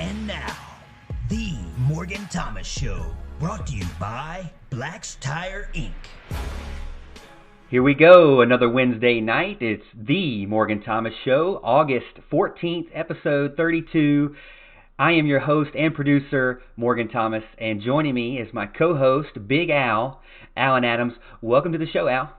And now, The Morgan Thomas Show, brought to you by Black's Tire Inc. Here we go, another Wednesday night. It's The Morgan Thomas Show, August 14th, episode 32. I am your host and producer, Morgan Thomas, and joining me is my co-host, Big Al, Alan Adams. Welcome to the show, Al.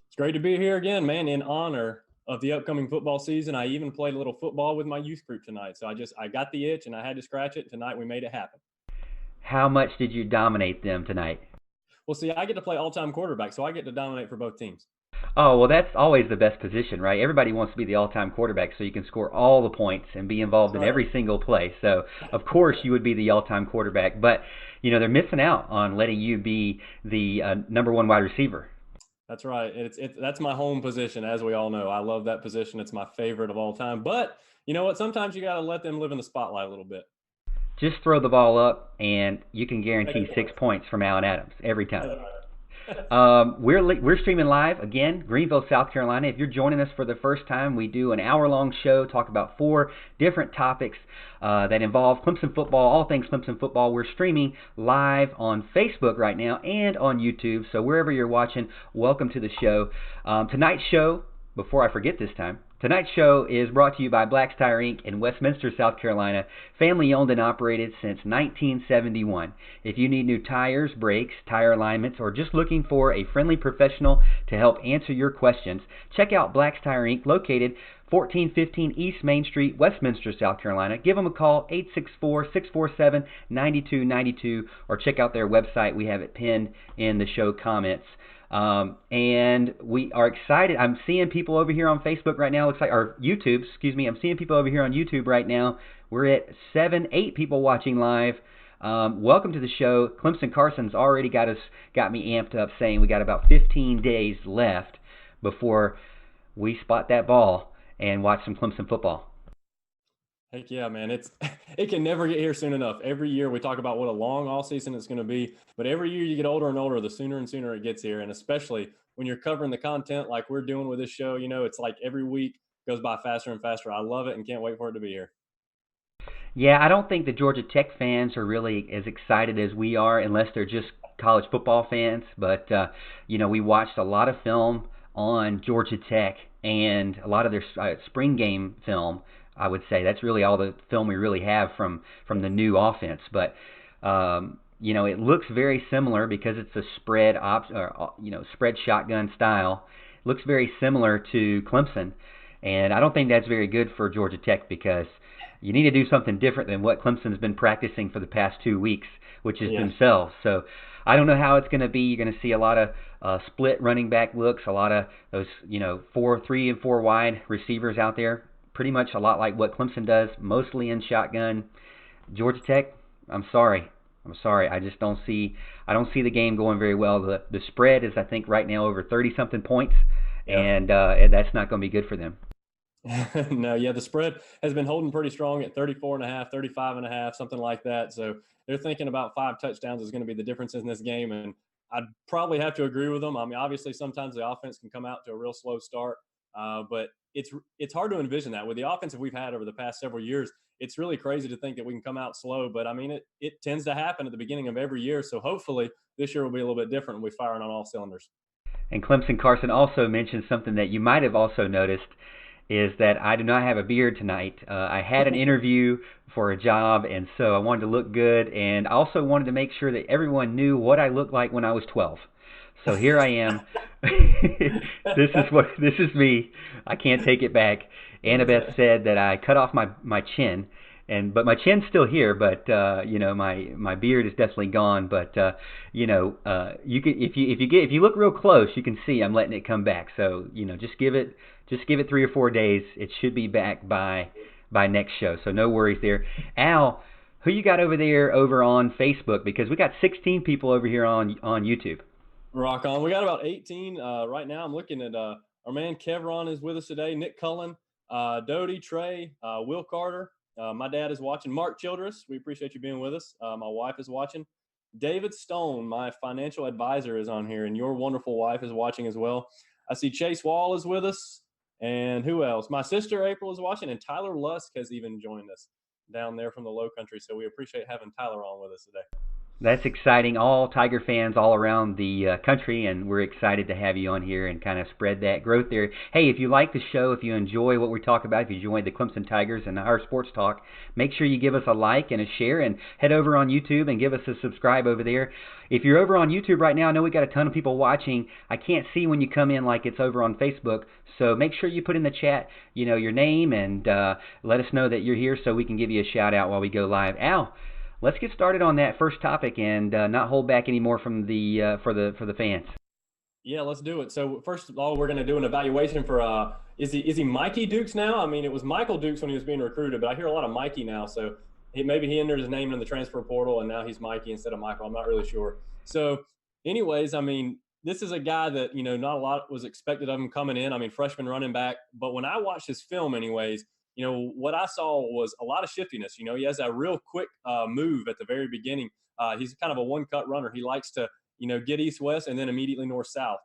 It's great to be here again, man, in honor of the upcoming football season. I even played a little football with my youth group tonight. So I got the itch and I had to scratch it. Tonight we made it happen. How much did you dominate them tonight? Well, see, I get to play all-time quarterback, so I get to dominate for both teams. Oh, well, that's always the best position, right? Everybody wants to be the all-time quarterback so you can score all the points and be involved in every single play. So, of course, you would be the all-time quarterback. But, you know, they're missing out on letting you be the number one wide receiver. That's right. That's my home position, as we all know. I love that position. It's my favorite of all time. But you know what? Sometimes you got to let them live in the spotlight a little bit. Just throw the ball up, and you can guarantee 6 points from Alan Adams every time. We're streaming live, again, Greenville, South Carolina. If you're joining us for the first time, we do an hour-long show, talk about 4 different topics that involve Clemson football, all things Clemson football. We're streaming live on Facebook right now and on YouTube, so wherever you're watching, welcome to the show. Tonight's show, before I forget this time, tonight's show is brought to you by Black's Tire Inc. in Westminster, South Carolina, family-owned and operated since 1971. If you need new tires, brakes, tire alignments, or just looking for a friendly professional to help answer your questions, check out Black's Tire Inc., located 1415 East Main Street, Westminster, South Carolina. Give them a call, 864-647-9292, or check out their website. We have it pinned in the show comments. And we are excited. I'm seeing people over here on Facebook right now, looks like, or YouTube, excuse me. I'm seeing people over here on YouTube right now. We're at 8 people watching live. Welcome to the show. Clemson Carson's already got me amped up, saying we got about 15 days left before we spot that ball and watch some Clemson football. Heck yeah, man. It can never get here soon enough. Every year we talk about what a long off season it's going to be, but every year you get older and older, the sooner and sooner it gets here. And especially when you're covering the content like we're doing with this show, you know, it's like every week goes by faster and faster. I love it and can't wait for it to be here. Yeah, I don't think the Georgia Tech fans are really as excited as we are unless they're just college football fans. But, you know, we watched a lot of film on Georgia Tech and a lot of their spring game film. I would say that's really all the film we really have from the new offense. But you know, it looks very similar because it's a spread shotgun style. It looks very similar to Clemson, and I don't think that's very good for Georgia Tech because you need to do something different than what Clemson's been practicing for the past 2 weeks, which is themselves. So I don't know how it's going to be. You're going to see a lot of split running back looks, a lot of those 3 and 4 wide receivers out there. Pretty much a lot like what Clemson does, mostly in shotgun. Georgia Tech, I'm sorry. I just don't see the game going very well. The spread is, I think, right now over 30-something points, and that's not going to be good for them. No, the spread has been holding pretty strong at 34.5, 35.5, something like that. So they're thinking about 5 touchdowns is going to be the difference in this game, and I'd probably have to agree with them. I mean, obviously, sometimes the offense can come out to a real slow start, but it's hard to envision that with the offensive we've had over the past several years. It's really crazy to think that we can come out slow, but I mean, it tends to happen at the beginning of every year. So hopefully this year will be a little bit different. We're firing on all cylinders. And Clemson Carson also mentioned something that you might have also noticed is that I do not have a beard tonight. I had an interview for a job, and so I wanted to look good, and I also wanted to make sure that everyone knew what I looked like when I was 12. So here I am. This is me. I can't take it back. Annabeth said that I cut off my chin, but my chin's still here. But my beard is definitely gone. But you can if you look real close, you can see I'm letting it come back. So just give it 3 or 4 days. It should be back by next show. So no worries there. Al, who you got over on Facebook? Because we got 16 people over here on YouTube. Rock on. We got about 18 right now. I'm looking at our man Kevron is with us today. Nick Cullen, Doty, Trey, Will Carter. My dad is watching. Mark Childress, we appreciate you being with us. My wife is watching. David Stone, my financial advisor, is on here, and your wonderful wife is watching as well. I see Chase Wall is with us. And who else? My sister April is watching, and Tyler Lusk has even joined us. down there from the Low Country. So we appreciate having Tyler on with us today. That's exciting. All Tiger fans all around the country, and we're excited to have you on here and kind of spread that growth there. Hey, if you like the show, if you enjoy what we talk about, if you enjoy the Clemson Tigers and our sports talk, make sure you give us a like and a share, and head over on YouTube and give us a subscribe over there. If you're over on YouTube right now, I know we got a ton of people watching. I can't see when you come in like it's over on Facebook, so make sure you put in the chat, your name, and let us know that you're here so we can give you a shout out while we go live. Al, let's get started on that first topic and not hold back anymore from the for the fans. Yeah, let's do it. So first of all, we're going to do an evaluation for is he Mikey Dukes now? I mean, it was Michael Dukes when he was being recruited, but I hear a lot of Mikey now. So maybe he entered his name in the transfer portal and now he's Mikey instead of Michael. I'm not really sure. So anyways, I mean, this is a guy that, not a lot was expected of him coming in. I mean, freshman running back. But when I watched his film anyways, what I saw was a lot of shiftiness. He has a real quick move at the very beginning. He's kind of a one-cut runner. He likes to, get east-west and then immediately north-south.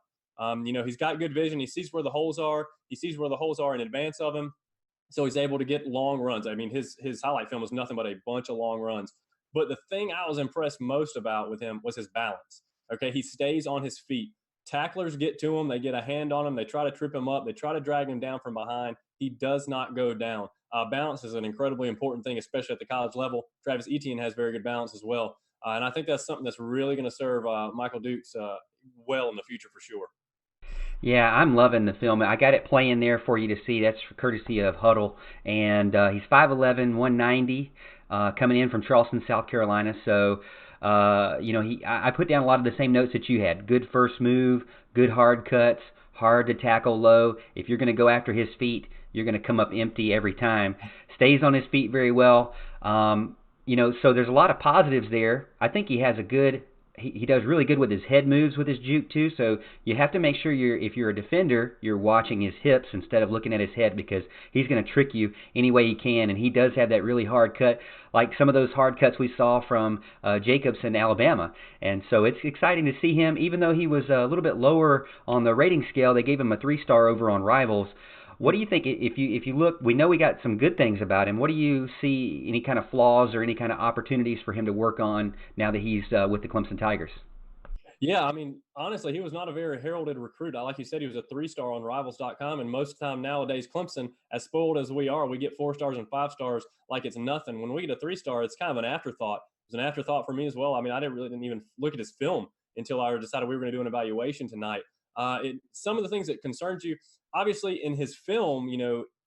He's got good vision. He sees where the holes are. He sees where the holes are in advance of him. So he's able to get long runs. I mean, his highlight film was nothing but a bunch of long runs. But the thing I was impressed most about with him was his balance. Okay, he stays on his feet. Tacklers get to him. They get a hand on him. They try to trip him up. They try to drag him down from behind. He does not go down. Balance is an incredibly important thing, especially at the college level. Travis Etienne has very good balance as well. And I think that's something that's really going to serve Michael Dukes well in the future for sure. Yeah, I'm loving the film. I got it playing there for you to see. That's courtesy of Huddle. And he's 5'11", 190, coming in from Charleston, South Carolina. So, I put down a lot of the same notes that you had. Good first move, good hard cuts, hard to tackle low. If you're going to go after his feet, you're going to come up empty every time. Stays on his feet very well. So there's a lot of positives there. I think he has he does really good with his head moves with his juke too. So you have to make sure if you're a defender, you're watching his hips instead of looking at his head, because he's going to trick you any way he can. And he does have that really hard cut, like some of those hard cuts we saw from Jacobs in Alabama. And so it's exciting to see him, even though he was a little bit lower on the rating scale. They gave him a 3-star over on Rivals. What do you think, if you look, we know we got some good things about him. What do you see, any kind of flaws or any kind of opportunities for him to work on now that he's with the Clemson Tigers? Yeah, I mean, honestly, he was not a very heralded recruit. Like you said, he was a 3-star on Rivals.com, and most of the time nowadays, Clemson, as spoiled as we are, we get 4 stars and 5 stars like it's nothing. When we get a 3-star, it's kind of an afterthought. It was an afterthought for me as well. I mean, I didn't even look at his film until I decided we were going to do an evaluation tonight. Some of the things that concerns you, obviously in his film,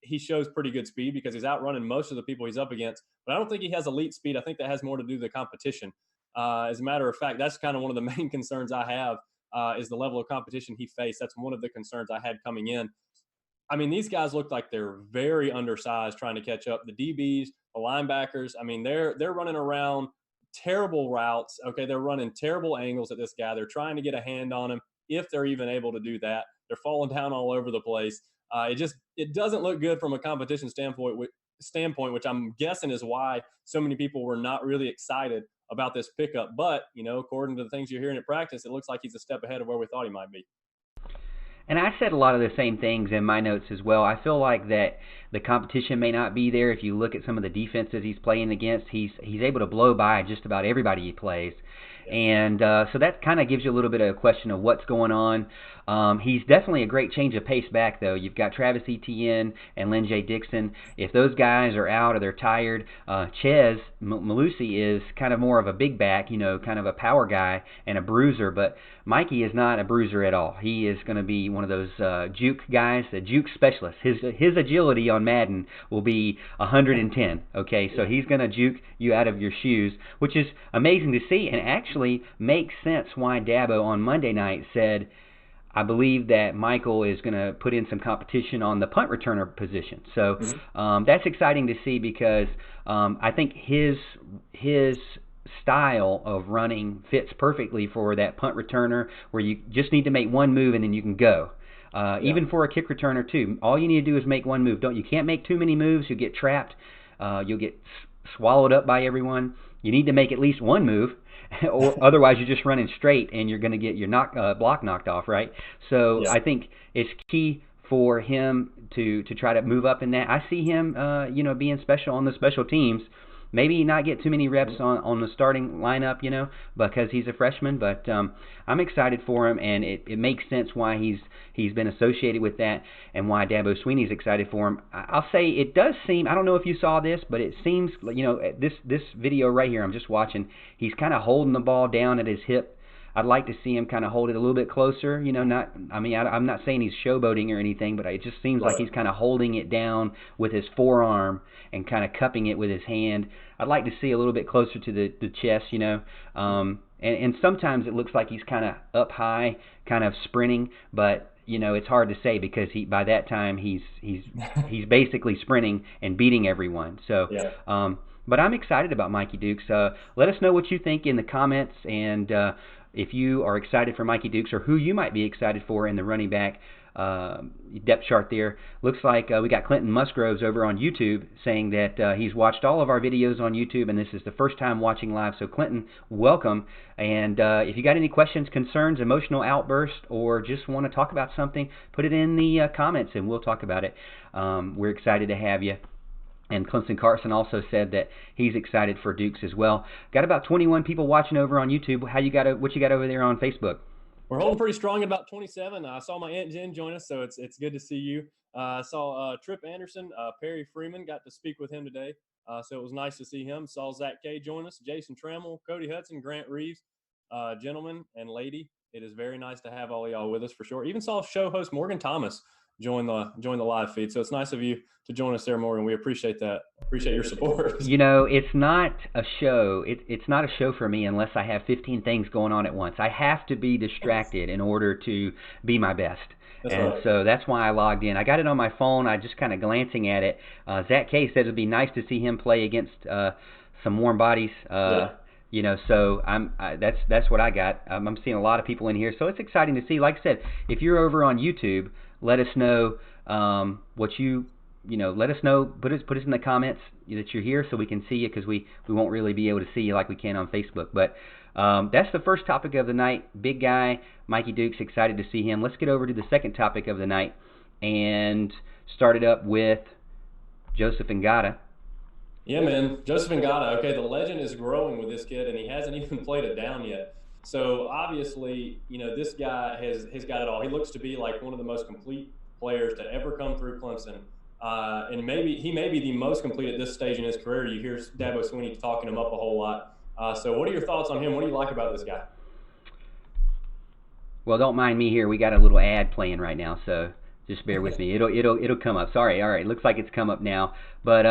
he shows pretty good speed because he's outrunning most of the people he's up against, but I don't think he has elite speed. I think that has more to do with the competition. As a matter of fact, that's kind of one of the main concerns I have is the level of competition he faced. That's one of the concerns I had coming in. I mean, these guys look like they're very undersized trying to catch up. The DBs, the linebackers, I mean, they're running around terrible routes. Okay, they're running terrible angles at this guy. They're trying to get a hand on him, if they're even able to do that. They're falling down all over the place. It doesn't look good from a competition standpoint, which I'm guessing is why so many people were not really excited about this pickup. But, according to the things you're hearing at practice, it looks like he's a step ahead of where we thought he might be. And I said a lot of the same things in my notes as well. I feel like that the competition may not be there. If you look at some of the defenses he's playing against, he's able to blow by just about everybody he plays. And so that kind of gives you a little bit of a question of what's going on. He's definitely a great change of pace back, though. You've got Travis Etienne and Lynn J. Dixon. If those guys are out or they're tired, Chez Malusi is kind of more of a big back, kind of a power guy and a bruiser. But Mikey is not a bruiser at all. He is going to be one of those juke guys, a juke specialist. His agility on Madden will be 110. Okay, so he's going to juke you out of your shoes, which is amazing to see, and actually makes sense why Dabo on Monday night said, I believe that Michael is going to put in some competition on the punt returner position. So that's exciting to see because I think his style of running fits perfectly for that punt returner where you just need to make one move and then you can go. Even for a kick returner too, all you need to do is make one move. You can't make too many moves. You'll get trapped. You'll get swallowed up by everyone. You need to make at least one move, or otherwise you're just running straight and you're going to get your block knocked off, right? So I think it's key for him to try to move up in that. I see him, being special on the special teams. Maybe not get too many reps on the starting lineup, because he's a freshman. But I'm excited for him, and it makes sense why he's been associated with that, and why Dabo Swinney's excited for him. I'll say it does seem, I don't know if you saw this, but it seems, this video right here I'm just watching, he's kind of holding the ball down at his hip. I'd like to see him kind of hold it a little bit closer. I'm not saying he's showboating or anything, but it just seems like he's kind of holding it down with his forearm and kind of cupping it with his hand. I'd like to see a little bit closer to the chest, and sometimes it looks like he's kind of up high, kind of sprinting, but it's hard to say because by that time he's basically sprinting and beating everyone. So. Yeah. But I'm excited about Mikey Dukes. Let us know what you think in the comments, and if you are excited for Mikey Dukes or who you might be excited for in the running back depth chart there. Looks like we got Clinton Musgroves over on YouTube saying that he's watched all of our videos on YouTube, and this is the first time watching live. So Clinton, welcome. And if you got any questions, concerns, emotional outbursts, or just want to talk about something, put it in the comments and we'll talk about it. We're excited to have you. And Clemson Carson also said that he's excited for Dukes as well. Got about 21 people watching over on YouTube. What you got over there on Facebook? We're holding pretty strong at about 27. I saw my Aunt Jen join us, so it's good to see you. I saw Trip Anderson, Perry Freeman, got to speak with him today, so it was nice to see him. Saw Zach Kay join us, Jason Trammell, Cody Hudson, Grant Reeves, gentlemen and lady. It is very nice to have all of y'all with us for sure. Even saw show host Morgan Thomas join the live feed. So it's nice of you to join us there, Morgan. We appreciate that. Appreciate your support. It's not a show. It's not a show for me unless I have 15 things going on at once. I have to be distracted in order to be my best. So that's why I logged in. I got it on my phone. I just kind of glancing at it. Zach Kay said it'd be nice to see him play against some warm bodies. So that's what I got. I'm seeing a lot of people in here, so it's exciting to see. Like I said, if you're over on YouTube, let us know what let us know. Put us in the comments that you're here so we can see you, because we won't really be able to see you like we can on Facebook. But that's the first topic of the night. Big guy, Mikey Dukes, excited to see him. Let's get over to the second topic of the night and start it up with Joseph Ngata. Yeah, man. Joseph Ngata. Okay, the legend is growing with this kid, and he hasn't even played it down yet. So obviously, this guy has got it all. He looks to be like one of the most complete players to ever come through Clemson. And he may be the most complete at this stage in his career. You hear Dabo Swinney talking him up a whole lot. So what are your thoughts on him? What do you like about this guy? Well, don't mind me here. We got a little ad playing right now, so just bear with me. It'll come up. Sorry. All right. Looks like it's come up now. But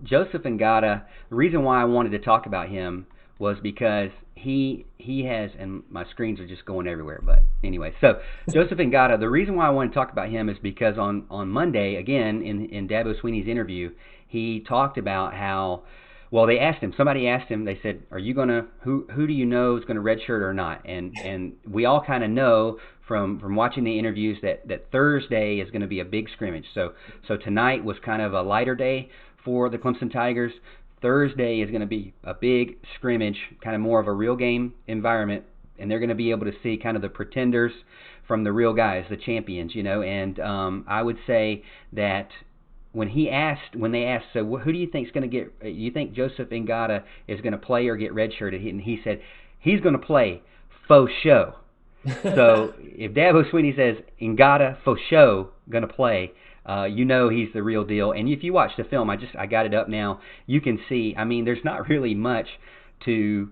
Joseph Ngata, the reason why I wanted to talk about him was because he has, and my screens are just going everywhere, but anyway. So Joseph Ngata, the reason why I want to talk about him is because on Monday, again, in Dabo Swinney's interview, he talked about how, well, somebody asked him, they said, are you gonna, who do you know is gonna redshirt or not? And we all kind of know from watching the interviews that Thursday is going to be a big scrimmage. So tonight was kind of a lighter day for the Clemson Tigers. Thursday is going to be a big scrimmage, kind of more of a real game environment, and they're going to be able to see kind of the pretenders from the real guys, the champions, And I would say that when they asked, so who do you think is going to get? You think Joseph Ngata is going to play or get redshirted? And he said he's going to play faux show. So if Dabo Swinney says Ngata faux show going to play, he's the real deal. And if you watch the film, I got it up now, you can see, there's not really much to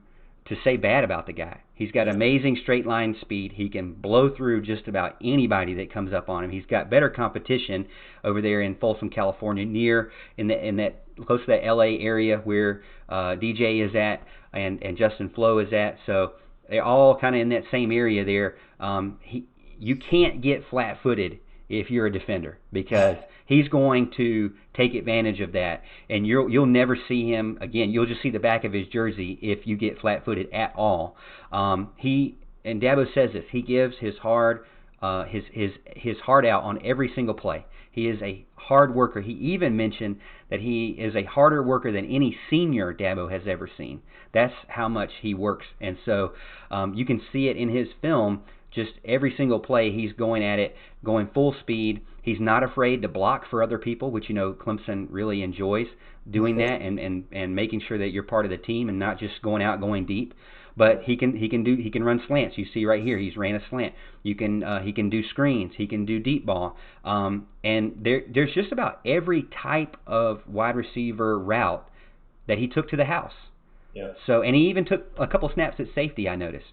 say bad about the guy. He's got amazing straight line speed. He can blow through just about anybody that comes up on him. He's got better competition over there in Folsom, California, in that close to that LA area where DJ is at and Justin Flo is at. So they're all kind of in that same area there. You can't get flat-footed if you're a defender, because he's going to take advantage of that, and you'll never see him again. You'll just see the back of his jersey if you get flat-footed at all. And Dabo says this. He gives his heart out on every single play. He is a hard worker. He even mentioned that he is a harder worker than any senior Dabo has ever seen. That's how much he works, and so you can see it in his film. Just every single play, he's going at it, going full speed. He's not afraid to block for other people, which Clemson really enjoys doing that, and making sure that you're part of the team and not just going out going deep. But he can run slants. You see right here, he's ran a slant. He can do screens. He can do deep ball. And there's just about every type of wide receiver route that he took to the house. Yeah. So, and he even took a couple snaps at safety, I noticed.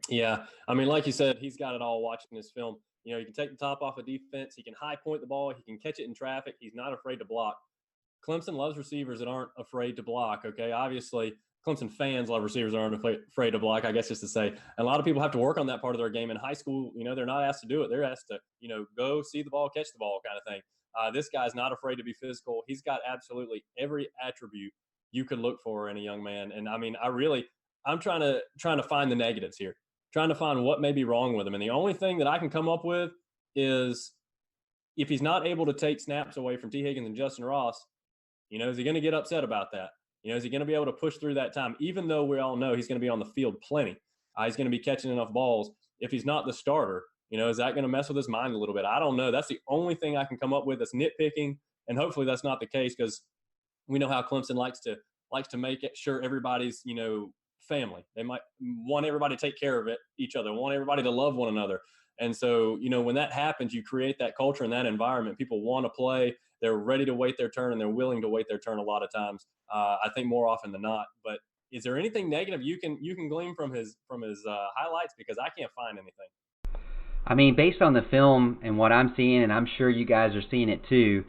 Yeah, I mean, like you said, he's got it all watching this film. He can take the top off of defense. He can high point the ball. He can catch it in traffic. He's not afraid to block. Clemson loves receivers that aren't afraid to block, okay? Obviously, Clemson fans love receivers that aren't afraid to block, I guess just to say. And a lot of people have to work on that part of their game. In high school, they're not asked to do it. They're asked to, go see the ball, catch the ball kind of thing. This guy's not afraid to be physical. He's got absolutely every attribute you could look for in a young man. And, I mean, I'm trying to find the negatives here, trying to find what may be wrong with him. And the only thing that I can come up with is if he's not able to take snaps away from T. Higgins and Justin Ross, is he going to get upset about that? Is he going to be able to push through that time, even though we all know he's going to be on the field plenty? He's going to be catching enough balls. If he's not the starter, is that going to mess with his mind a little bit? I don't know. That's the only thing I can come up with that's nitpicking, and hopefully that's not the case, because we know how Clemson likes to make it sure everybody's, family. They might want everybody to take care of each other, want everybody to love one another. And so, when that happens, you create that culture and that environment. People want to play. They're ready to wait their turn, and they're willing to wait their turn a lot of times. I think more often than not. But is there anything negative you can glean from his highlights? Because I can't find anything. I mean, based on the film and what I'm seeing, and I'm sure you guys are seeing it too,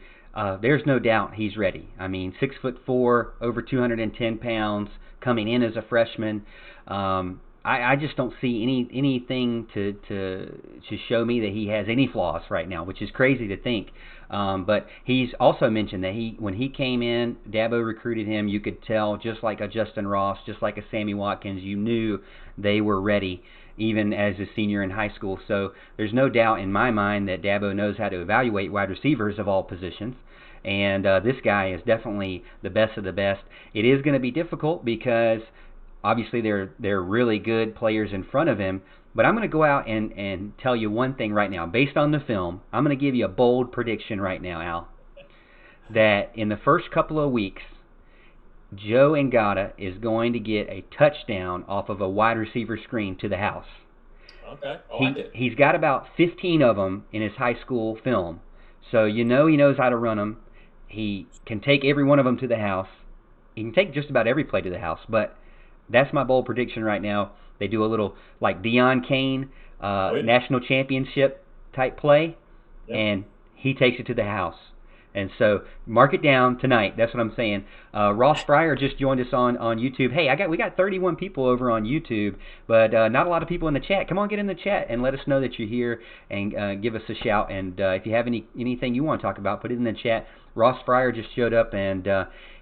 there's no doubt he's ready. I mean, 6'4", over 210 pounds, coming in as a freshman. I just don't see anything to show me that he has any flaws right now, which is crazy to think. But he's also mentioned that when he came in, Dabo recruited him. You could tell, just like a Justin Ross, just like a Sammy Watkins, you knew they were ready, even as a senior in high school. So there's no doubt in my mind that Dabo knows how to evaluate wide receivers of all positions. And this guy is definitely the best of the best. It is going to be difficult because obviously they're really good players in front of him. But I'm going to go out and tell you one thing right now. Based on the film, I'm going to give you a bold prediction right now, Al, that in the first couple of weeks, Joe Ngata is going to get a touchdown off of a wide receiver screen to the house. Okay, I like it. He's got about 15 of them in his high school film. So he knows how to run them. He can take every one of them to the house. He can take just about every play to the house. But that's my bold prediction right now. They do a little like Deion Kane national championship type play, and he takes it to the house. And so mark it down tonight. That's what I'm saying. Ross Fryer just joined us on YouTube. Hey, we got 31 people over on YouTube, but not a lot of people in the chat. Come on, get in the chat and let us know that you're here and give us a shout. And if you have anything you want to talk about, put it in the chat. Ross Fryer just showed up, and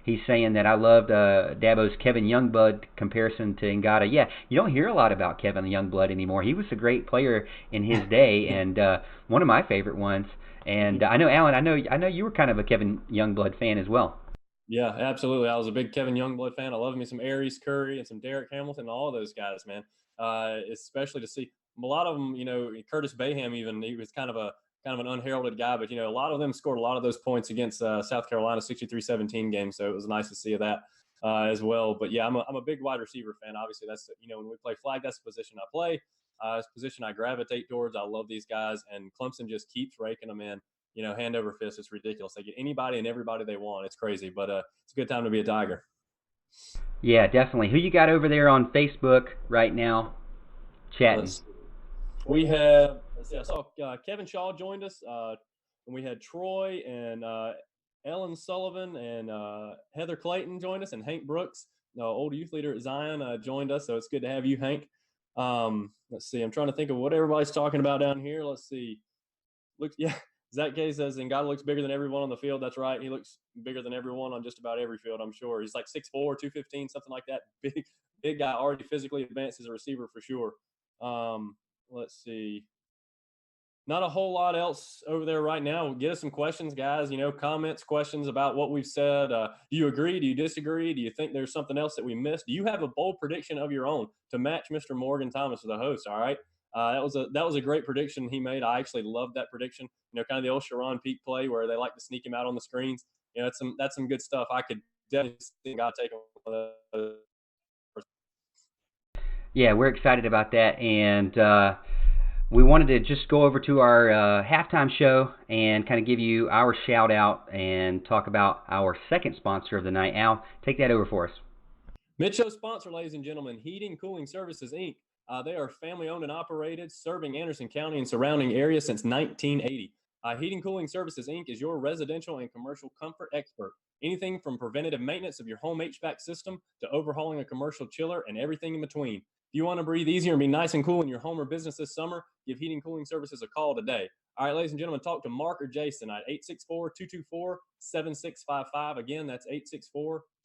he's saying that I loved Dabo's Kevin Youngblood comparison to Ngata. Yeah, you don't hear a lot about Kevin Youngblood anymore. He was a great player in his day, and one of my favorite ones. And I know, Alan, I know you were kind of a Kevin Youngblood fan as well. Yeah, absolutely. I was a big Kevin Youngblood fan. I love me some Aries Curry and some Derek Hamilton, all of those guys, man. Especially to see a lot of them, Curtis Bayham even, he was kind of an unheralded guy, but, a lot of them scored a lot of those points against South Carolina 63-17 game. So it was nice to see that as well. But yeah, I'm a big wide receiver fan. Obviously that's, when we play flag, that's the position I play. It's a position I gravitate towards. I love these guys, and Clemson just keeps raking them in, hand over fist. It's ridiculous. They get anybody and everybody they want. It's crazy, but it's a good time to be a Tiger. Yeah, definitely. Who you got over there on Facebook right now chatting? We have, I saw Kevin Shaw joined us, and we had Troy and Ellen Sullivan and Heather Clayton joined us, and Hank Brooks, old youth leader at Zion, joined us. So it's good to have you, Hank. Let's see. I'm trying to think of what everybody's talking about down here. Let's see. Zach Gay says Ngata looks bigger than everyone on the field. That's right. He looks bigger than everyone on just about every field, I'm sure. He's like 6'4", 215, something like that. Big guy, already physically advanced as a receiver for sure. Let's see. Not a whole lot else over there right now. Get us some questions, guys. Comments, questions about what we've said. Do you agree? Do you disagree? Do you think there's something else that we missed? Do you have a bold prediction of your own to match Mr. Morgan Thomas, the host? All right. That was a great prediction he made. I actually loved that prediction. Kind of the old Sharon Peak play where they like to sneak him out on the screens. That's some good stuff. I could definitely see God taking one of those. Yeah, we're excited about that, and we wanted to just go over to our halftime show and kind of give you our shout out and talk about our second sponsor of the night. Al, take that over for us. Michel sponsor, ladies and gentlemen, Heating Cooling Services, Inc. They are family-owned and operated, serving Anderson County and surrounding areas since 1980. Heating Cooling Services, Inc. is your residential and commercial comfort expert. Anything from preventative maintenance of your home HVAC system to overhauling a commercial chiller and everything in between. If you want to breathe easier and be nice and cool in your home or business this summer, give Heating Cooling Services a call today. All right, ladies and gentlemen, talk to Mark or Jason at 864-224-7655. Again, that's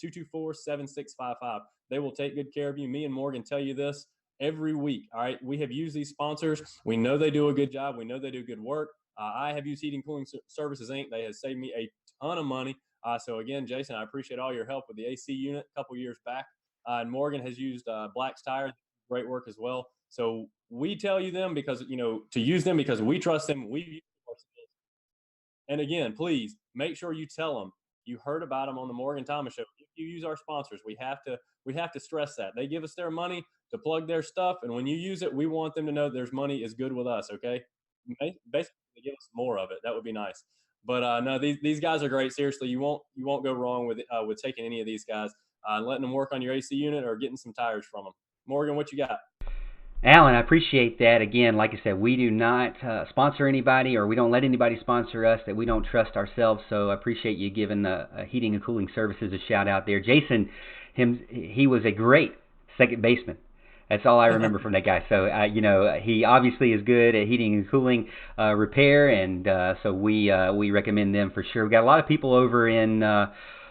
864-224-7655. They will take good care of you. Me and Morgan tell you this every week. All right, we have used these sponsors. We know they do a good job. We know they do good work. I have used Heating Cooling Services, Inc. They have saved me a ton of money. So again, Jason, I appreciate all your help with the AC unit a couple years back. And Morgan has used Black's Tire. Great work as well. So we tell you them because, to use them because we trust them. We use them ourselves. And again, please make sure you tell them you heard about them on the Morgan Thomas Show. If you use our sponsors, we have to stress that they give us their money to plug their stuff, and when you use it, we want them to know their money is good with us. Okay, basically, give us more of it. That would be nice. But no, these guys are great. Seriously, you won't go wrong with taking any of these guys, letting them work on your AC unit or getting some tires from them. Morgan, what you got? Alan, I appreciate that. Again, like I said, we do not sponsor anybody, or we don't let anybody sponsor us that we don't trust ourselves. So I appreciate you giving Heating and Cooling Services a shout out there. Jason, he was a great second baseman. That's all I remember from that guy. So he obviously is good at heating and cooling repair, and so we recommend them for sure. We got a lot of people over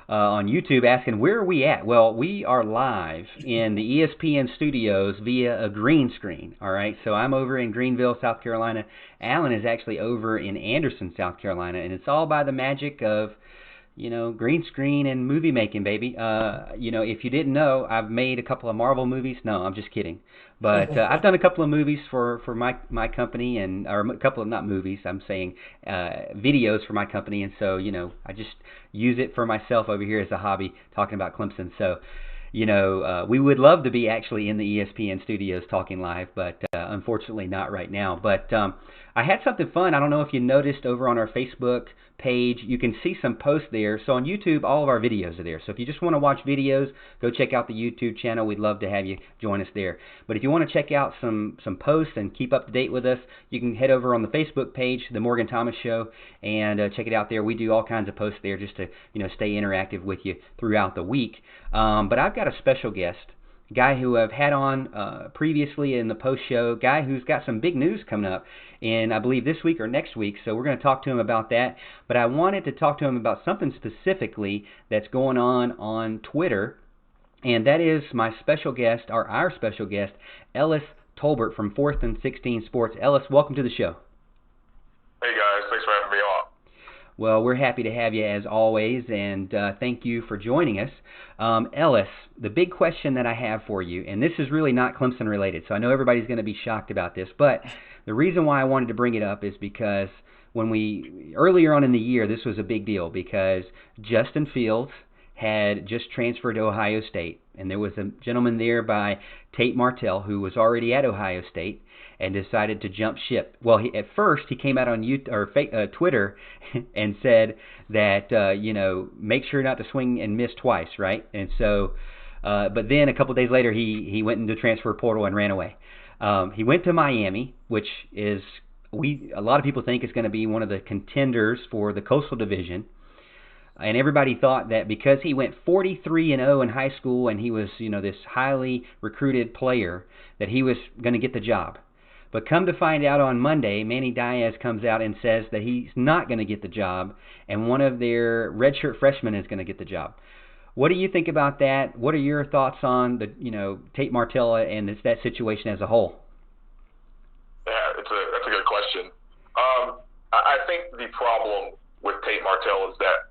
on YouTube asking, where are we at? Well, we are live in the ESPN studios via a green screen, all right? So I'm over in Greenville, South Carolina. Alan is actually over in Anderson, South Carolina, and it's all by the magic of, green screen and movie making, baby. If you didn't know, I've made a couple of Marvel movies. No, I'm just kidding. But I've done a couple of movies for my company, or a couple of, not movies, I'm saying videos for my company. And so, I just use it for myself over here as a hobby, talking about Clemson. So, we would love to be actually in the ESPN studios talking live, but unfortunately not right now. But I had something fun. I don't know if you noticed over on our Facebook page, you can see some posts there. So on YouTube, all of our videos are there. So if you just want to watch videos, go check out the YouTube channel. We'd love to have you join us there. But if you want to check out some posts and keep up to date with us, you can head over on the Facebook page, The Morgan Thomas Show, and check it out there. We do all kinds of posts there just to stay interactive with you throughout the week. But I've got a special guest, a guy who I've had on previously in the post show, guy who's got some big news coming up in, I believe, this week or next week. So we're going to talk to him about that. But I wanted to talk to him about something specifically that's going on Twitter, and that is my special guest, or our special guest, Ellis Tolbert from 4th and 16 Sports. Ellis, welcome to the show. Hey guys, thanks for having me on. Well, we're happy to have you as always, and thank you for joining us. Ellis, the big question that I have for you, and this is really not Clemson related, so I know everybody's going to be shocked about this, but the reason why I wanted to bring it up is because earlier on in the year, this was a big deal because Justin Fields had just transferred to Ohio State, and there was a gentleman there by Tate Martell who was already at Ohio State and decided to jump ship. Well, at first he came out on Twitter and said that make sure not to swing and miss twice, right? And so, but then a couple of days later he went into the transfer portal and ran away. He went to Miami, which is a lot of people think is going to be one of the contenders for the Coastal Division. And everybody thought that because he went 43-0 in high school and he was, this highly recruited player, that he was going to get the job. But come to find out on Monday, Manny Diaz comes out and says that he's not going to get the job, and one of their redshirt freshmen is going to get the job. What do you think about that? What are your thoughts on Tate Martell and that situation as a whole? Yeah, that's a good question. I think the problem with Tate Martell is that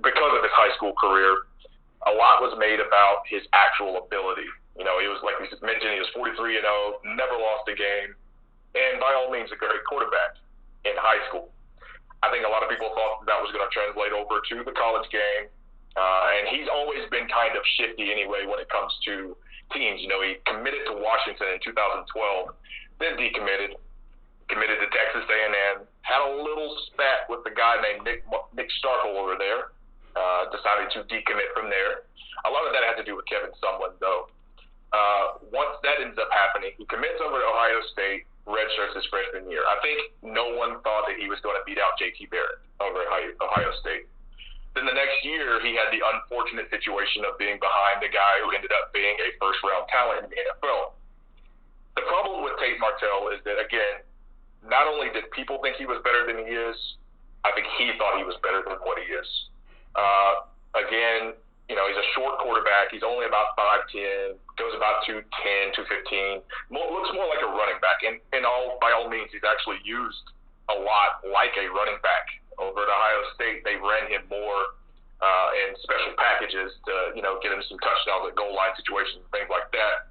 because of his high school career, a lot was made about his actual ability. You know, he was, like we mentioned, he was 43-0, never lost a game, and by all means a great quarterback in high school. I think a lot of people thought that was going to translate over to the college game, and he's always been kind of shifty anyway when it comes to teams. You know, he committed to Washington in 2012, then decommitted, committed to Texas A&M, had a little spat with the guy named Nick Starkle over there, decided to decommit from there. A lot of that had to do with Kevin Sumlin, though. Once that ends up happening, he commits over to Ohio State, redshirts his freshman year. I think no one thought that he was going to beat out JT Barrett over at Ohio State. Then the next year, he had the unfortunate situation of being behind the guy who ended up being a first-round talent in the NFL. The problem with Tate Martell is that, again, not only did people think he was better than he is, I think he thought he was better than what he is. Again, you know, he's a short quarterback. He's only about 5'10", goes about 210, 215. Looks more like a running back. And by all means, he's actually used a lot like a running back. Over at Ohio State, they ran him more in special packages to, you know, get him some touchdowns at goal line situations and things like that.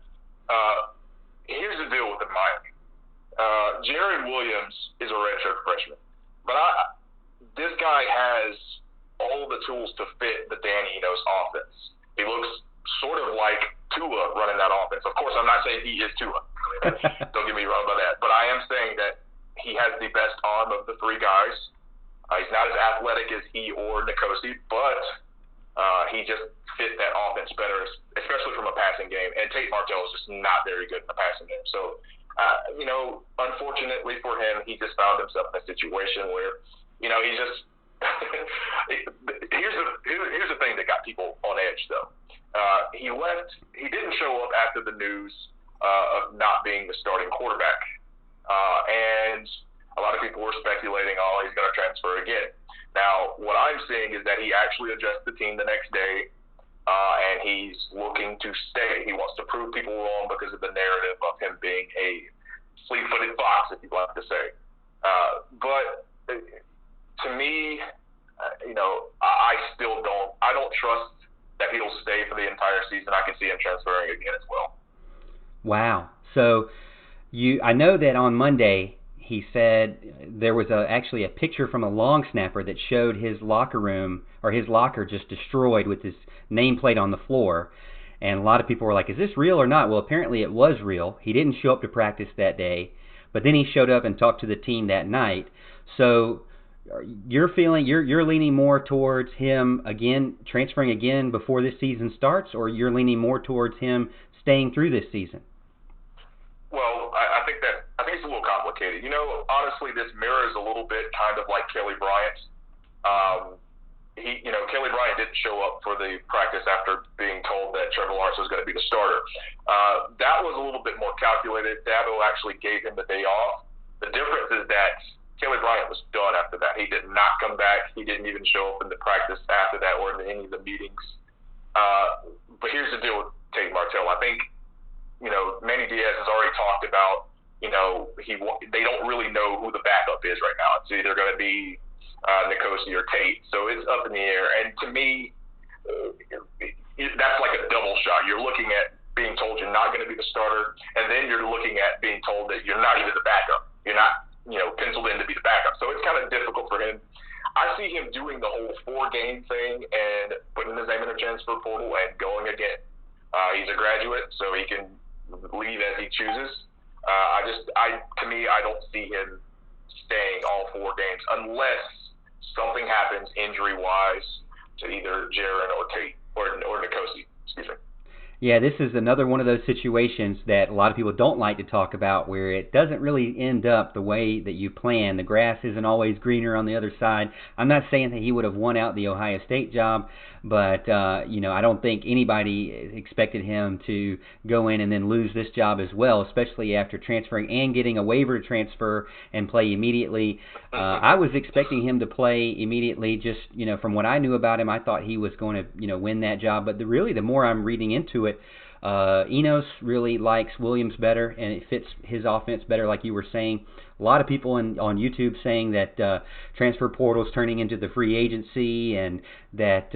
Here's the deal with the Miami. Jared Williams is a redshirt freshman. But this guy has all the tools to fit the Dan Enos offense. He looks sort of like Tua running that offense. Of course, I'm not saying he is Tua. Don't get me wrong about that. But I am saying that he has the best arm of the three guys. He's not as athletic as he or Nkosi, but he just fit that offense better, especially from a passing game. And Tate Martell is just not very good in the passing game. So, you know, unfortunately for him, he just found himself in a situation where, you know, he just here's the thing that got people on edge, though. He left. He didn't show up after the news of not being the starting quarterback, and a lot of people were speculating, oh, he's going to transfer again. Now, what I'm seeing is that he actually addressed the team the next day, and he's looking to stay. He wants to prove people wrong because of the narrative of him being a fleet-footed fox, if you'd like to say. But to me, you know, I don't trust that he'll stay for the entire season. I can see him transferring again as well. Wow. So I know that on Monday he said there was actually a picture from a long snapper that showed his locker room, or his locker, just destroyed with his nameplate on the floor. And a lot of people were like, is this real or not? Well, apparently it was real. He didn't show up to practice that day, but then he showed up and talked to the team that night. So you're leaning more towards him again, transferring again before this season starts, or you're leaning more towards him staying through this season? Well, I think it's a little complicated. You know, honestly, this mirrors a little bit kind of like Kelly Bryant. Kelly Bryant didn't show up for the practice after being told that Trevor Lawrence was going to be the starter. That was a little bit more calculated. Dabo actually gave him the day off. The difference is that Kelly Bryant was done after that. He did not come back. He didn't even show up in the practice after that or in any of the meetings. But here's the deal with Tate Martell. I think, you know, Manny Diaz has already talked about, you know, they don't really know who the backup is right now. It's either going to be Nkosi or Tate. So it's up in the air. And to me, that's like a double shot. You're looking at being told you're not going to be the starter, and then you're looking at being told that you're not even the backup. You're not, you know, penciled in to be the backup. So it's kind of difficult for him. I see him doing the whole 4-game thing and putting his name in the transfer portal and going again. He's a graduate, so he can leave as he chooses. To me, I don't see him staying all 4 games unless something happens injury-wise to either Jaron or Tate or Nkosi. Excuse me. Yeah, this is another one of those situations that a lot of people don't like to talk about, where it doesn't really end up the way that you plan. The grass isn't always greener on the other side. I'm not saying that he would have won out the Ohio State job, but you know, I don't think anybody expected him to go in and then lose this job as well, especially after transferring and getting a waiver transfer and play immediately. I was expecting him to play immediately. Just, you know, from what I knew about him, I thought he was going to, you know, win that job. But really, the more I'm reading into it, Enos really likes Williams better, and it fits his offense better, like you were saying. A lot of people on YouTube saying that transfer portal is turning into the free agency, and that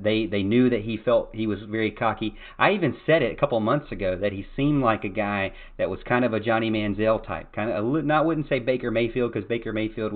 they knew that he felt he was very cocky. I even said it a couple of months ago that he seemed like a guy that was kind of a Johnny Manziel type, kind of. I wouldn't say Baker Mayfield, because Baker Mayfield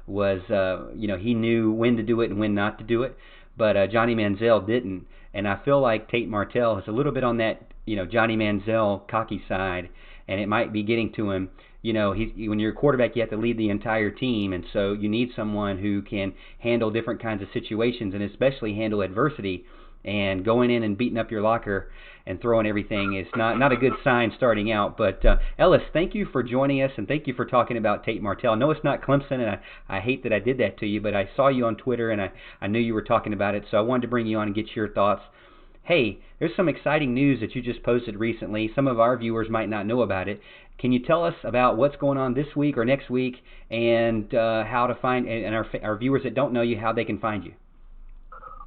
was he knew when to do it and when not to do it, but Johnny Manziel didn't. And I feel like Tate Martell is a little bit on that, Johnny Manziel cocky side, and it might be getting to him. When you're a quarterback, you have to lead the entire team, and so you need someone who can handle different kinds of situations, and especially handle adversity. And going in and beating up your locker and throwing everything is not a good sign starting out. But Ellis, thank you for joining us, and thank you for talking about Tate Martell. I know it's not Clemson, and I hate that I did that to you, but I saw you on Twitter, and I knew you were talking about it, so I wanted to bring you on and get your thoughts. Hey, there's some exciting news that you just posted recently. Some of our viewers might not know about it. Can you tell us about what's going on this week or next week, and how to find, and our viewers that don't know you, how they can find you?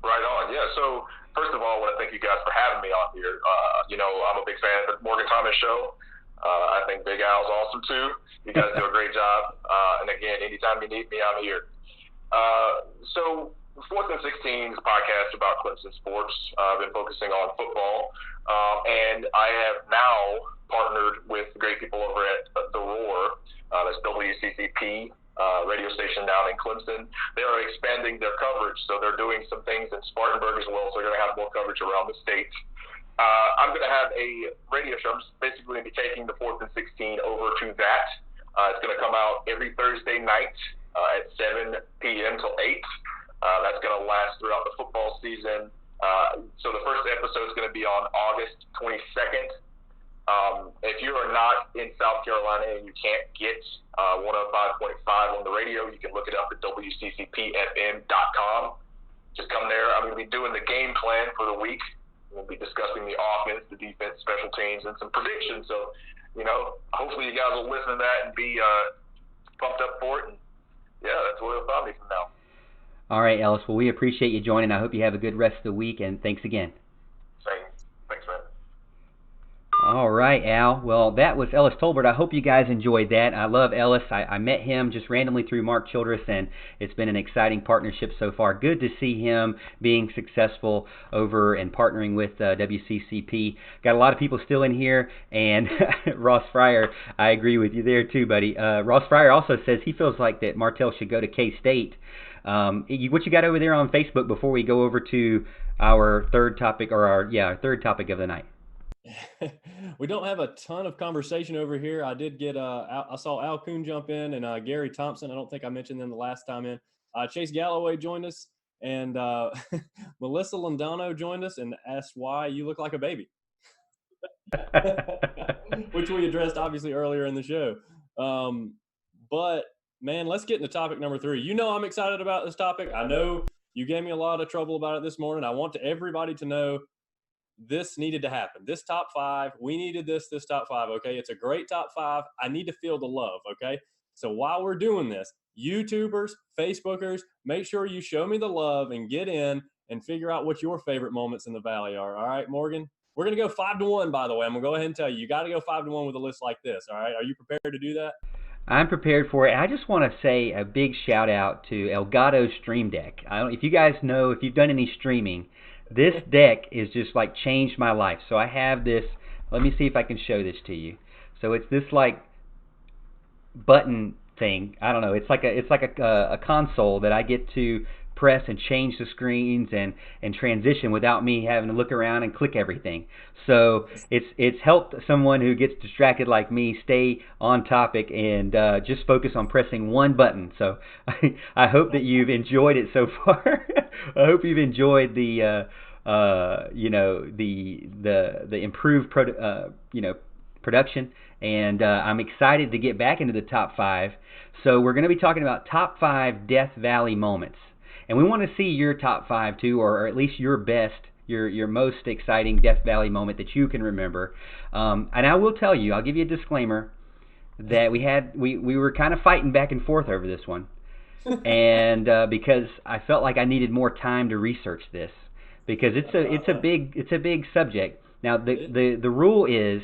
Right on, yeah. So first of all, I want to thank you guys for having me on here. I'm a big fan of the Morgan Thomas show. I think Big Al's awesome too. You guys do a great job. And again, anytime you need me, I'm here. So 4th and 16 is a podcast about Clemson sports. I've been focusing on football. And I have now partnered with great people over at The Roar. That's WCCP. Radio station down in Clemson. They are expanding their coverage, so they're doing some things in Spartanburg as well, so they're going to have more coverage around the state. I'm going to have a radio show. I'm just basically going to be taking the 4th and 16 over to that. It's going to come out every Thursday night at 7 p.m. till 8. That's going to last throughout the football season. So the first episode is going to be on August 22nd. If you are not in South Carolina and you can't get 105.5 on the radio, you can look it up at WCCPFM.com. Just come there. I'm going to be doing the game plan for the week. We'll be discussing the offense, the defense, special teams, and some predictions. So, hopefully you guys will listen to that and be pumped up for it. And, yeah, that's what it'll find me from now. All right, Ellis. Well, we appreciate you joining. I hope you have a good rest of the week, and thanks again. Same. Thanks, man. All right, Al. Well, that was Ellis Tolbert. I hope you guys enjoyed that. I love Ellis. I met him just randomly through Mark Childress, and it's been an exciting partnership so far. Good to see him being successful over and partnering with WCCP. Got a lot of people still in here, and Ross Fryer, I agree with you there too, buddy. Ross Fryer also says he feels like that Martell should go to K-State. What you got over there on Facebook before we go over to our third topic, or our third topic of the night? We don't have a ton of conversation over here. I did get I saw Al Kuhn jump in, and Gary Thompson. I don't think I mentioned them the last time in. Chase Galloway joined us, and Melissa Londano joined us and asked why you look like a baby, which we addressed obviously earlier in the show. But man, let's get into topic number 3. I'm excited about this topic. I know you gave me a lot of trouble about it this morning. I want everybody to know this needed to happen. This top 5, we needed this top 5, okay? It's a great top 5. I need to feel the love, okay? So while we're doing this, YouTubers, Facebookers, make sure you show me the love and get in and figure out what your favorite moments in the Valley are, all right, Morgan? We're going to go 5-1, by the way. I'm going to go ahead and tell you. You got to go 5-1 with a list like this, all right? Are you prepared to do that? I'm prepared for it. I just want to say a big shout out to Elgato Stream Deck. If you guys know, if you've done any streaming, this deck is just like changed my life. So I have this. Let me see if I can show this to you. So it's this like button thing. I don't know. It's like a console that I get to press and change the screens and transition without me having to look around and click everything. So it's helped someone who gets distracted like me stay on topic and just focus on pressing one button. So I hope that you've enjoyed it so far. I hope you've enjoyed the improved production, and I'm excited to get back into the top 5. So we're going to be talking about top 5 Death Valley moments. And we want to see your top 5 too, or at least your best, your most exciting Death Valley moment that you can remember. And I will tell you, I'll give you a disclaimer that we were kind of fighting back and forth over this one, and because I felt like I needed more time to research this, because it's a big subject. Now the rule is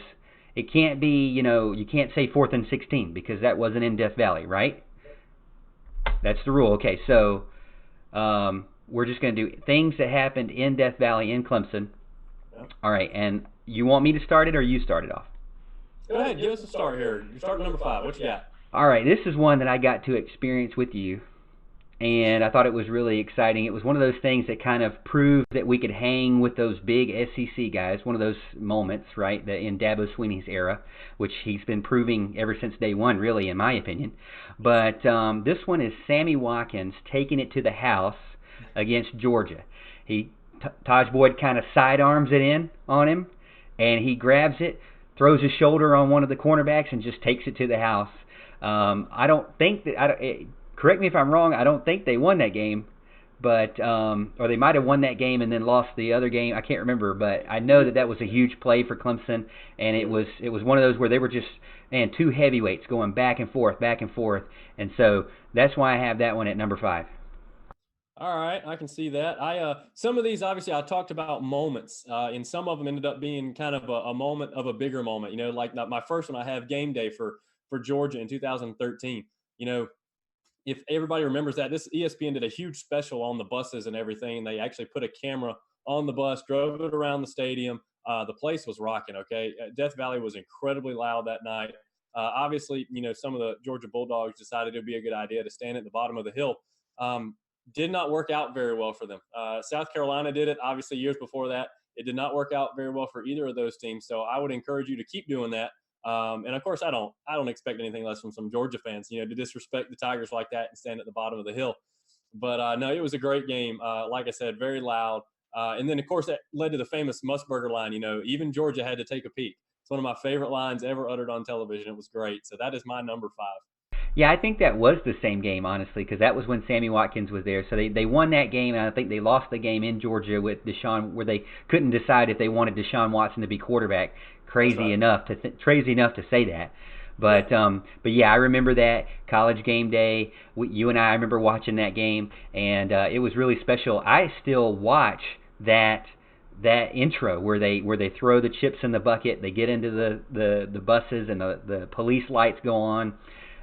it can't be, you can't say 4th and 16 because that wasn't in Death Valley, right? That's the rule. Okay, so we're just going to do things that happened in Death Valley in Clemson. Yeah. All right, and you want me to start it or you start it off? Go ahead, give us a start here. You're starting number 5. What you got? All right, this is one that I got to experience with you, and I thought it was really exciting. It was one of those things that kind of proved that we could hang with those big SEC guys, one of those moments, right, that in Dabo Swinney's era, which he's been proving ever since day one, really, in my opinion. But this one is Sammy Watkins taking it to the house against Georgia. Taj Boyd kind of sidearms it in on him, and he grabs it, throws his shoulder on one of the cornerbacks, and just takes it to the house. I don't think that correct me if I'm wrong. I don't think they won that game, but or they might have won that game and then lost the other game. I can't remember, but I know that was a huge play for Clemson, and it was one of those where they were just two heavyweights going back and forth, and so that's why I have that one at number 5. All right, I can see that. Some of these, obviously, I talked about moments, and some of them ended up being kind of a moment of a bigger moment. Like my first one, I have game day for Georgia in 2013. If everybody remembers that, this ESPN did a huge special on the buses and everything, and they actually put a camera on the bus, drove it around the stadium. The place was rocking, okay? Death Valley was incredibly loud that night. Obviously, some of the Georgia Bulldogs decided it would be a good idea to stand at the bottom of the hill. Did not work out very well for them. South Carolina did it, obviously, years before that. It did not work out very well for either of those teams, so I would encourage you to keep doing that. And of course, I don't expect anything less from some Georgia fans, to disrespect the Tigers like that and stand at the bottom of the hill. But no, it was a great game. Like I said, very loud. And then, of course, that led to the famous Musburger line. Even Georgia had to take a peek. It's one of my favorite lines ever uttered on television. It was great. So that is my number 5. Yeah, I think that was the same game, honestly, because that was when Sammy Watkins was there. So they won that game, and I think they lost the game in Georgia with Deshaun, where they couldn't decide if they wanted Deshaun Watson to be quarterback. Crazy enough to say that. But yeah, I remember that college game day. You and I remember watching that game, and it was really special. I still watch that intro where they throw the chips in the bucket. They get into the buses, and the police lights go on.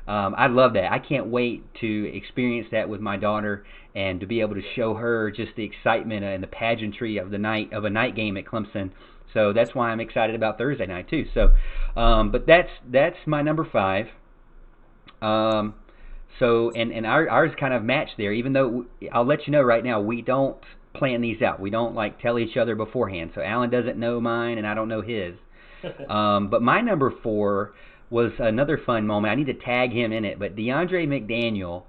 I love that. I can't wait to experience that with my daughter and to be able to show her just the excitement and the pageantry of a night game at Clemson. So that's why I'm excited about Thursday night too. So, but that's my number 5. So and ours kind of match there. Even though I'll let you know right now, we don't plan these out. We don't tell each other beforehand. So Alan doesn't know mine and I don't know his. But my number 4 was another fun moment. I need to tag him in it, but DeAndre McDaniel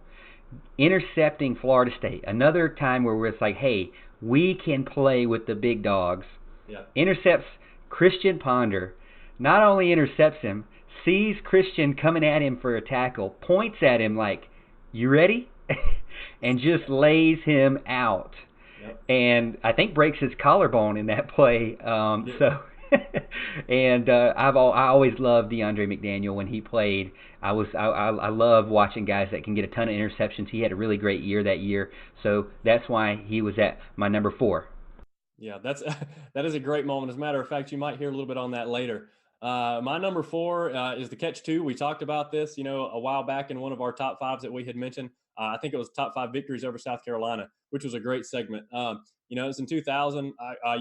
intercepting Florida State. Another time where it's like, hey, we can play with the big dogs. Yeah. Intercepts Christian Ponder. Not only intercepts him, sees Christian coming at him for a tackle, points at him like, you ready? And just lays him out. Yep. And I think breaks his collarbone in that play. So... and I always loved DeAndre McDaniel when he played. I love watching guys that can get a ton of interceptions. He had a really great year that year, so that's why he was at my number 4. Yeah, that is a great moment. As a matter of fact, you might hear a little bit on that later. My number 4 is the catch 2. We talked about this, a while back in one of our top 5s that we had mentioned. I think it was top 5 victories over South Carolina, which was a great segment. It was in 2000.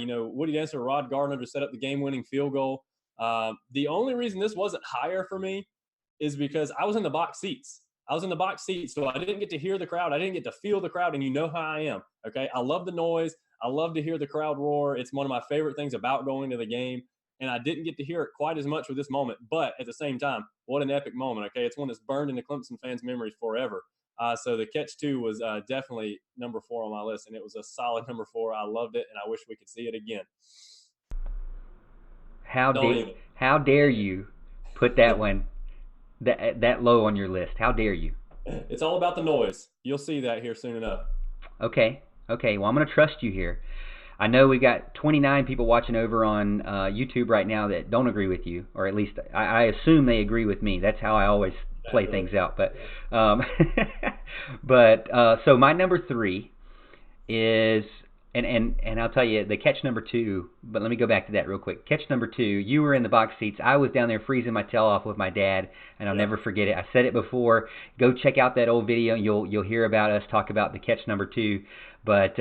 Woody Dancer, Rod Gardner to set up the game-winning field goal. The only reason this wasn't higher for me is because I was in the box seats. So I didn't get to hear the crowd. I didn't get to feel the crowd, and you know how I am. Okay, I love the noise. I love to hear the crowd roar. It's one of my favorite things about going to the game, and I didn't get to hear it quite as much with this moment. But at the same time, what an epic moment. Okay, it's one that's burned into Clemson fans' memories forever. So the catch 2 was definitely number 4 on my list, and it was a solid number 4. I loved it, and I wish we could see it again. How dare you put that one that low on your list? How dare you? It's all about the noise. You'll see that here soon enough. Okay. Well, I'm going to trust you here. I know we got 29 people watching over on YouTube right now that don't agree with you, or at least I assume they agree with me. That's how I always play things out. But so my number 3 is And I'll tell you, the catch number 2, but let me go back to that real quick. Catch number 2, you were in the box seats. I was down there freezing my tail off with my dad, and I'll never forget it. I said it before. Go check out that old video, and you'll hear about us talk about the catch number 2. But,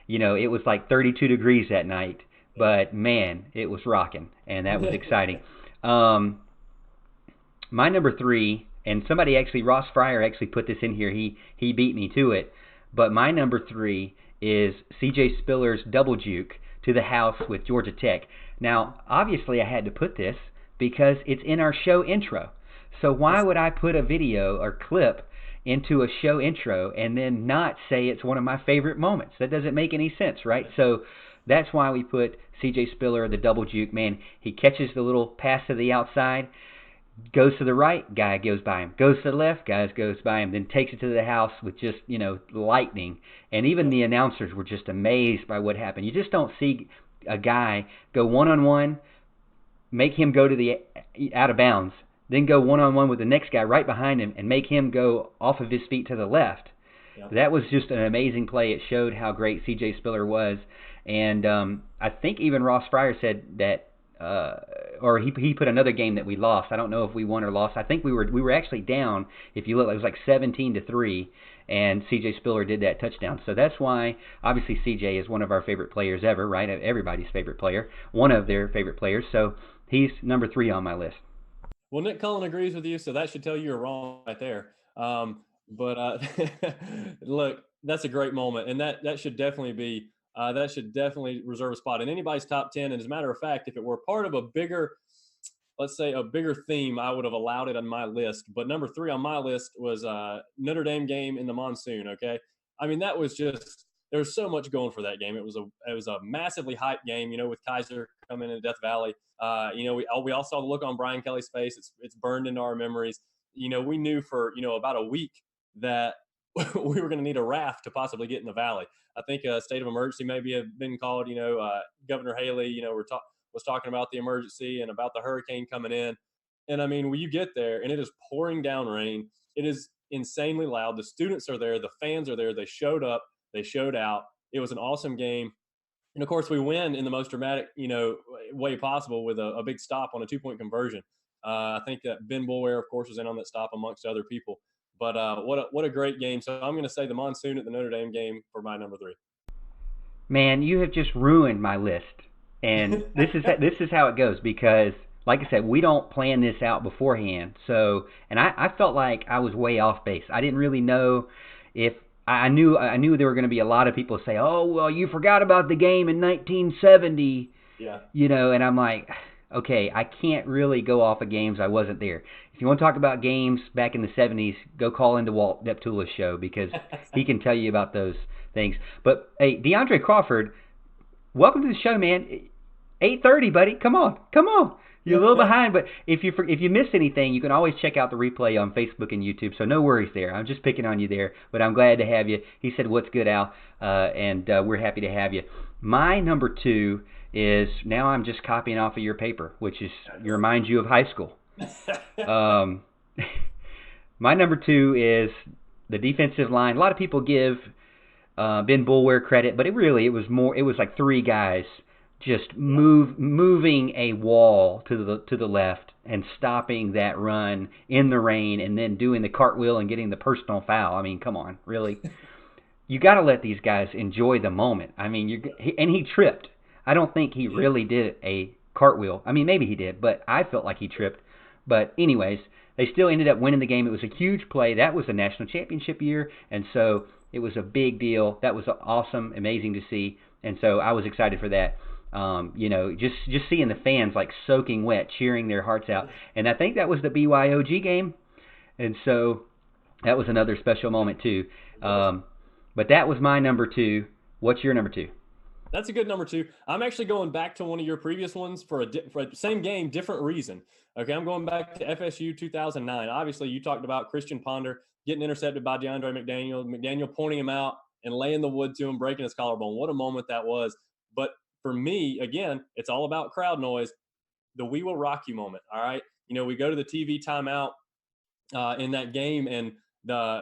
it was like 32 degrees that night. But, man, it was rocking, and that was exciting. My number 3, and somebody actually, Ross Fryer actually put this in here. He beat me to it. But my number 3 is C.J. Spiller's double juke to the house with Georgia Tech. Now, obviously, I had to put this because it's in our show intro. So why would I put a video or clip into a show intro and then not say it's one of my favorite moments? That doesn't make any sense, right? So that's why we put C.J. Spiller, the double juke. Man, he catches the little pass to the outside, goes to the right, guy goes by him. Goes to the left, guy goes by him. Then takes it to the house with just, lightning. And even the announcers were just amazed by what happened. You just don't see a guy go one-on-one, make him go to the out of bounds, then go one-on-one with the next guy right behind him and make him go off of his feet to the left. Yep. That was just an amazing play. It showed how great C.J. Spiller was. And I think even Ross Fryer said that, or he put another game that we lost. I don't know if we won or lost. I think we were actually down. If you look, it was like 17-3, and C.J. Spiller did that touchdown. So that's why, obviously, C.J. is one of our favorite players ever, right? Everybody's favorite player, one of their favorite players. So he's number 3 on my list. Well, Nick Cullen agrees with you, so that should tell you you're wrong right there. But look, that's a great moment, and that should definitely be. That should definitely reserve a spot in anybody's top 10. And as a matter of fact, if it were part of a bigger, let's say a bigger theme, I would have allowed it on my list. But number 3 on my list was Notre Dame game in the monsoon. Okay, I mean that was just, there was so much going for that game. It was a massively hyped game. With Kaiser coming into Death Valley. We all saw the look on Brian Kelly's face. It's burned into our memories. We knew for about a week that we were going to need a raft to possibly get in the valley. I think a state of emergency maybe have been called. Governor Haley, was talking about the emergency and about the hurricane coming in. And I mean, when you get there and it is pouring down rain, it is insanely loud. The students are there, the fans are there. They showed up, they showed out. It was an awesome game. And of course, we win in the most dramatic, way possible with a big stop on a 2-point conversion. I think that Ben Boulware, of course, was in on that stop amongst other people. But what a great game. So I'm going to say the monsoon at the Notre Dame game for my number 3. Man, you have just ruined my list. And this is how it goes because, like I said, we don't plan this out beforehand. So, and I felt like I was way off base. I didn't really know if I knew there were going to be a lot of people say, "Oh, well, you forgot about the game in 1970." Yeah. And I'm like, okay, I can't really go off of games I wasn't there. If you want to talk about games back in the 70s, go call into Walt Deptula's show because he can tell you about those things. But, hey, DeAndre Crawford, welcome to the show, man. 8:30, buddy. Come on. You're a little behind, but if you miss anything, you can always check out the replay on Facebook and YouTube, so no worries there. I'm just picking on you there, but I'm glad to have you. He said, "What's good, Al?" And we're happy to have you. My number 2 is, now I'm just copying off of your paper, which reminds you of high school. My number 2 is the defensive line. A lot of people give Ben Boulware credit, but it was like 3 guys just moving a wall to the left and stopping that run in the rain and then doing the cartwheel and getting the personal foul. I mean, come on, really? You got to let these guys enjoy the moment. I mean, and he tripped. I don't think he really did a cartwheel. I mean, maybe he did, but I felt like he tripped. But anyways, they still ended up winning the game. It was a huge play. That was the national championship year, and so it was a big deal. That was awesome, amazing to see, and so I was excited for that. Just seeing the fans like soaking wet, cheering their hearts out. And I think that was the BYOG game, and so that was another special moment too. But that was my number 2. What's your number 2? That's a good number 2. I'm actually going back to one of your previous ones for a same game, different reason. Okay, I'm going back to FSU 2009. Obviously, you talked about Christian Ponder getting intercepted by DeAndre McDaniel. McDaniel pointing him out and laying the wood to him, breaking his collarbone. What a moment that was. But for me, again, it's all about crowd noise. The "We Will Rock You" moment. All right, we go to the TV timeout in that game, and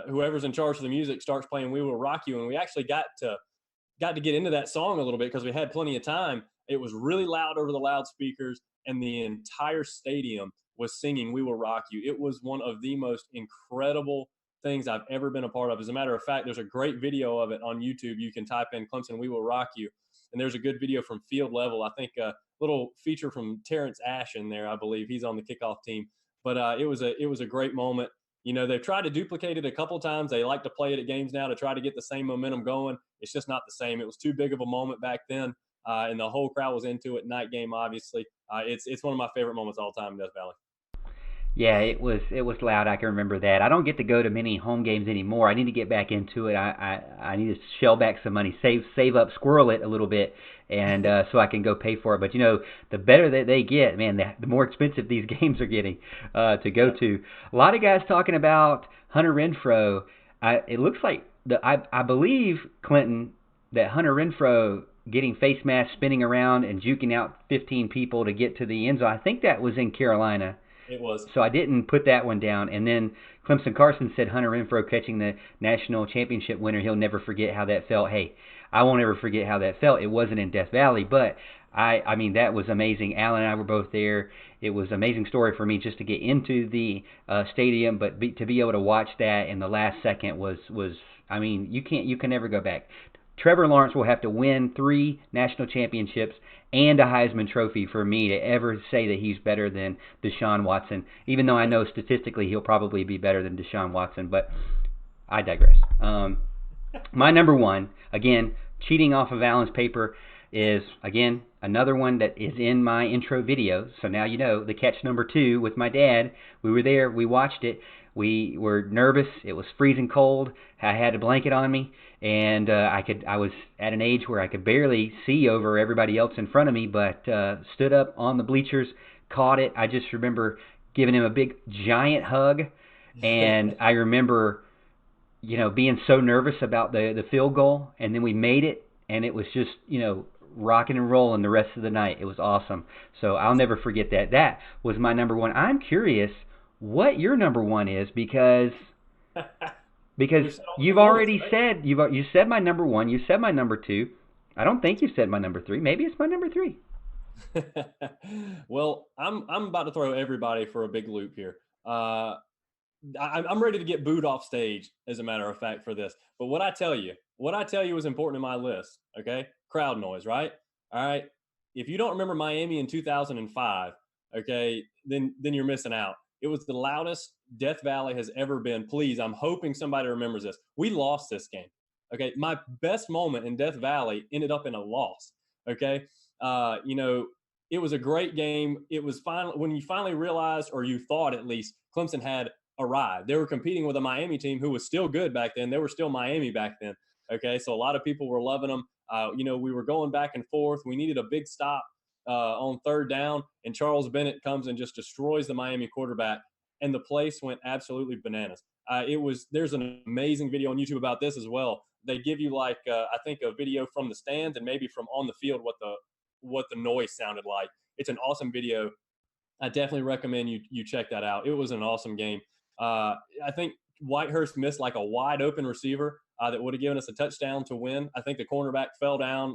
whoever's in charge of the music starts playing "We Will Rock You," and we actually got to got to get into that song a little bit because we had plenty of time. It was really loud over the loudspeakers, and the entire stadium was singing "We Will Rock You." It was one of the most incredible things I've ever been a part of. As a matter of fact, there's a great video of it on YouTube. You can type in Clemson "We Will Rock You," and there's a good video from field level. I think a little feature from Terrence Ash in there. I believe he's on the kickoff team. But it was a great moment. You know, they've tried to duplicate it a couple times. They like to play it at games now to try to get the same momentum going. It's just not the same. It was too big of a moment back then, and the whole crowd was into it. Night game, obviously. It's one of my favorite moments all time in Death Valley. Yeah, it was loud. I can remember that. I don't get to go to many home games anymore. I need to get back into it. I need to shell back some money, save up, squirrel it a little bit, and so I can go pay for it. But you know, the better that they get, man, the more expensive these games are getting to go to. A lot of guys talking about Hunter Renfrow. It looks like I believe, Clinton, that Hunter Renfrow getting face mask, spinning around and juking out 15 people to get to the end zone. I think that was in Carolina. It was. So I didn't put that one down. And then Clemson Carson said Hunter Renfrow catching the national championship winner, he'll never forget how that felt. Hey, I won't ever forget how that felt. It wasn't in Death Valley, but I mean, that was amazing. Alan and I were both there. It was an amazing story for me just to get into the stadium, but to be able to watch that in the last second was I mean, you can never go back. Trevor Lawrence will have to win 3 national championships and a Heisman Trophy for me to ever say that he's better than Deshaun Watson, even though I know statistically he'll probably be better than Deshaun Watson, but I digress. My number one, again, cheating off of Alan's paper, is, again, another one that is in my intro video. So now you know, the catch number 2 with my dad. We were there. We watched it. We were nervous. It was freezing cold. I had a blanket on me, and I was at an age where I could barely see over everybody else in front of me, but stood up on the bleachers, caught it. I just remember giving him a big, giant hug, and I remember, you know, being so nervous about the field goal, and then we made it, and it was just, you know, rocking and rolling the rest of the night. It was awesome. So I'll never forget that. That was my number one. I'm curious what your number one is, because you've already said you said my number one, you said my number 2. I don't think you said my number 3. Maybe it's my number 3. Well, I'm about to throw everybody for a big loop here. I'm ready to get booed off stage, as a matter of fact, for this. But what I tell you is important in my list. Okay, crowd noise, right? All right. If you don't remember Miami in 2005, okay, then you're missing out. It was the loudest Death Valley has ever been. Please, I'm hoping somebody remembers this. We lost this game. Okay, my best moment in Death Valley ended up in a loss. Okay, you know, it was a great game. It was when you finally realized, or you thought at least, Clemson had arrived. They were competing with a Miami team who was still good back then. They were still Miami back then. Okay, so a lot of people were loving them. You know, we were going back and forth. We needed a big stop on 3rd down, and Charles Bennett comes and just destroys the Miami quarterback, and the place went absolutely bananas. There's an amazing video on YouTube about this as well. They give you I think a video from the stands and maybe from on the field what the noise sounded like. It's an awesome video. I definitely recommend you check that out. It was an awesome game. I think Whitehurst missed like a wide open receiver that would have given us a touchdown to win. I think the cornerback fell down.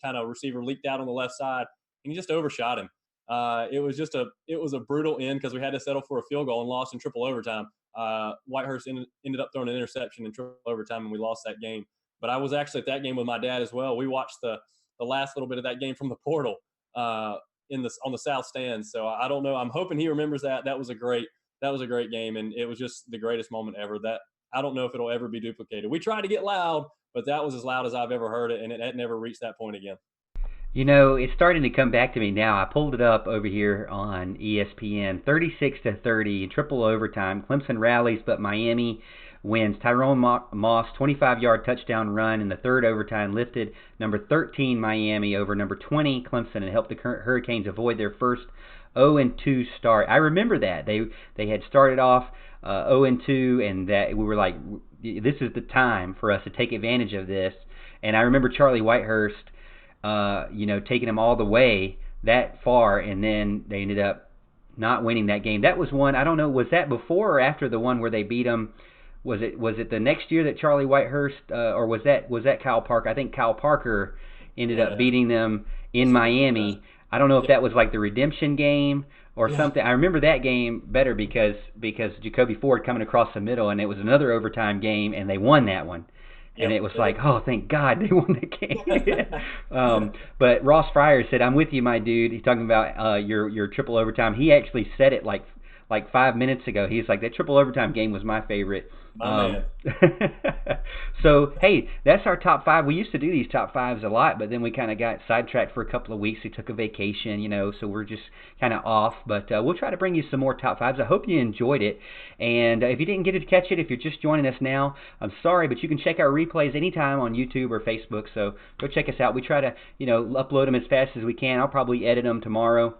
Kind of receiver leaked out on the left side, and he just overshot him. It was a brutal end because we had to settle for a field goal and lost in triple overtime. Whitehurst ended up throwing an interception in triple overtime, and we lost that game. But I was actually at that game with my dad as well. We watched the last little bit of that game from the portal on the south stand. So I don't know. I'm hoping he remembers that. That was a great game, and it was just the greatest moment ever. That I don't know if it'll ever be duplicated. We tried to get loud, but that was as loud as I've ever heard it, and it had never reached that point again. You know, it's starting to come back to me now. I pulled it up over here on ESPN. 36-30, triple overtime. Clemson rallies, but Miami wins. Tyrone Moss, 25-yard touchdown run in the 3rd overtime, lifted number 13 Miami over number 20 Clemson and helped the Hurricanes avoid their first 0-2 start. I remember that. They had started off 0-2, and that we were like, this is the time for us to take advantage of this. And I remember Charlie Whitehurst, you know, taking them all the way that far, and then they ended up not winning that game. That was one, I don't know, was that before or after the one where they beat them was it the next year that Charlie Whitehurst or was that Kyle Parker? I think Kyle Parker ended up beating them in Miami. I don't know if that was like the redemption game or something. I remember that game better because Jacoby Ford coming across the middle, and it was another overtime game, and they won that one. And it was like, oh, thank God they won the game. But Ross Fryer said, "I'm with you, my dude." He's talking about your triple overtime. He actually said it like 5 minutes ago. He's like, that triple overtime game was my favorite. So, hey, that's our top 5. We used to do these top 5s a lot, but then we kind of got sidetracked for a couple of weeks. We took a vacation, so we're just kind of off. But we'll try to bring you some more top 5s. I hope you enjoyed it. And if you didn't get to catch it, if you're just joining us now, I'm sorry, but you can check our replays anytime on YouTube or Facebook. So go check us out. We try to, upload them as fast as we can. I'll probably edit them tomorrow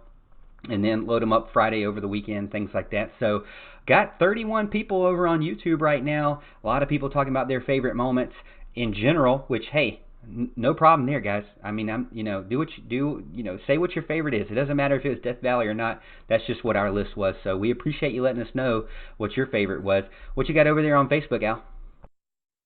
and then load them up Friday over the weekend, things like that. So got 31 people over on YouTube right now. A lot of people talking about their favorite moments in general, which, hey, no problem there, guys. I mean, do what you do, say what your favorite is. It doesn't matter if it was Death Valley or not. That's just what our list was. So we appreciate you letting us know what your favorite was. What you got over there on Facebook, Al?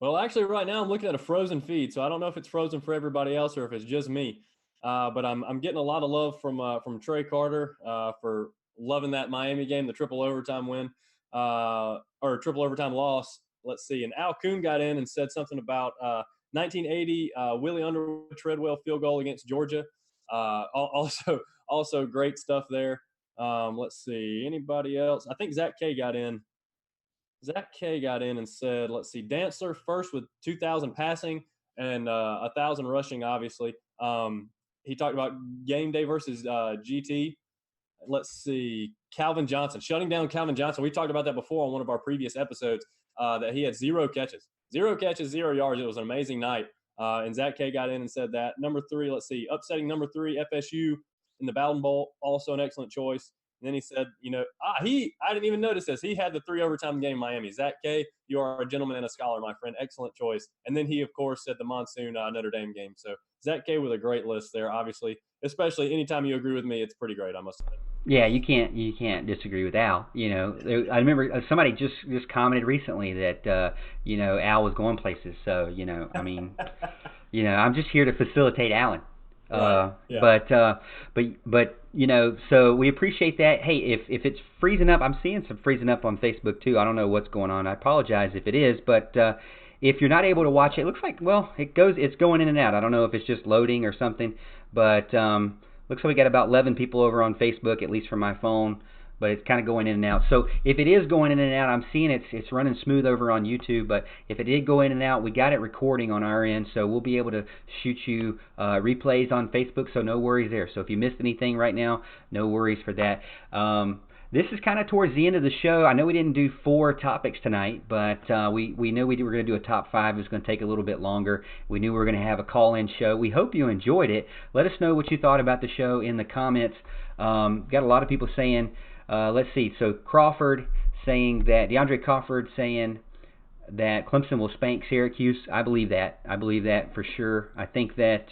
Well, actually, right now I'm looking at a frozen feed, so I don't know if it's frozen for everybody else or if it's just me. But I'm getting a lot of love from Trey Carter for loving that Miami game, the triple overtime win or triple overtime loss. Let's see. And Al Kuhn got in and said something about 1980 Willie Underwood Treadwell field goal against Georgia. Also great stuff there. Let's see. Anybody else? I think Zach K got in. Zach K got in and said, let's see, Dantzler first with 2,000 passing and 1,000 rushing, obviously. He talked about game day versus GT. Let's see, Calvin Johnson, shutting down Calvin Johnson. We talked about that before on one of our previous episodes, that he had 0 catches. 0 catches, 0 yards. It was an amazing night. And Zach K got in and said that. Number 3, let's see, upsetting number 3, FSU in the Bowden Bowl, also an excellent choice. And then he said, I didn't even notice this. He had the 3 overtime game in Miami. Zach K, you are a gentleman and a scholar, my friend. Excellent choice. And then he, of course, said the Monsoon Notre Dame game. So Zach K with a great list there, obviously. Especially anytime you agree with me, it's pretty great, I must admit. Yeah, you can't disagree with Al. I remember somebody just commented recently that Al was going places. So I mean, I'm just here to facilitate Alan. Right. Yeah. But so we appreciate that. Hey, if it's freezing up, I'm seeing some freezing up on Facebook too. I don't know what's going on. I apologize if it is, but if you're not able to watch it, it looks like it's going in and out. I don't know if it's just loading or something, but looks like we got about 11 people over on Facebook, at least from my phone. But it's kind of going in and out. So if it is going in and out, I'm seeing it's running smooth over on YouTube. But if it did go in and out, we got it recording on our end, so we'll be able to shoot you replays on Facebook. So no worries there. So if you missed anything right now, no worries for that. This is kind of towards the end of the show. I know we didn't do 4 topics tonight, but we knew we were going to do a top 5. It was going to take a little bit longer. We knew we were going to have a call-in show. We hope you enjoyed it. Let us know what you thought about the show in the comments. Got a lot of people saying. Let's see. So Crawford saying that DeAndre Crawford saying that Clemson will spank Syracuse. I believe that. I believe that for sure. I think that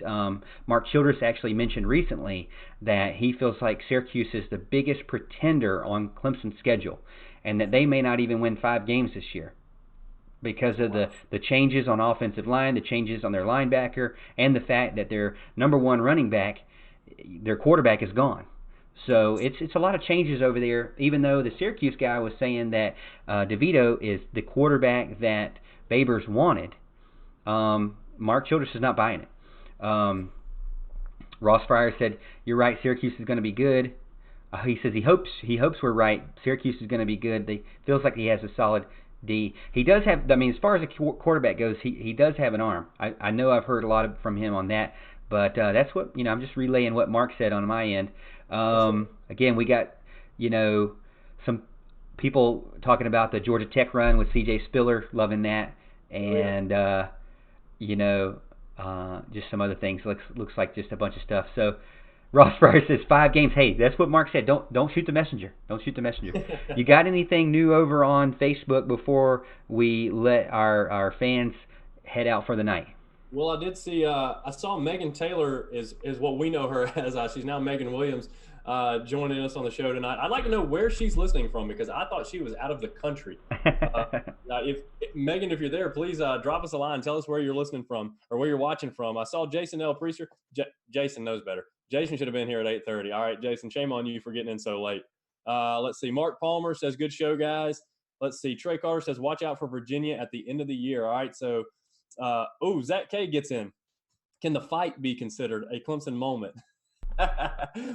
Mark Childress actually mentioned recently that he feels like Syracuse is the biggest pretender on Clemson's schedule, and that they may not even win 5 games this year because of the changes on offensive line, the changes on their linebacker, and the fact that their number 1 running back, their quarterback, is gone. So it's a lot of changes over there, even though the Syracuse guy was saying that DeVito is the quarterback that Babers wanted. Mark Childress is not buying it. Ross Fryer said, "You're right, Syracuse is going to be good." He says he hopes we're right. Syracuse is going to be good. Feels like he has a solid D. He does have, as far as a quarterback goes, he does have an arm. I know I've heard a lot from him on that, but that's what, I'm just relaying what Mark said on my end. Again, we got, some people talking about the Georgia Tech run with C.J. Spiller, loving that, and just some other things. Looks like just a bunch of stuff. So Ross Fryer says 5 games. Hey, that's what Mark said. Don't shoot the messenger. Don't shoot the messenger. You got anything new over on Facebook before we let our fans head out for the night? Well, I did see. I saw Megan Taylor is what we know her as. She's now Megan Williams. joining us on the show tonight. I'd like to know where she's listening from because I thought she was out of the country. If Megan, if you're there, please drop us a line. Tell us where you're listening from or where you're watching from. I saw Jason L. Priester. Jason knows better. Jason should have been here at 8:30. All right, Jason, shame on you for getting in so late. Let's see. Mark Palmer says, good show, guys. Let's see. Trey Carter says, watch out for Virginia at the end of the year. All right, so Zach K gets in. Can the fight be considered a Clemson moment?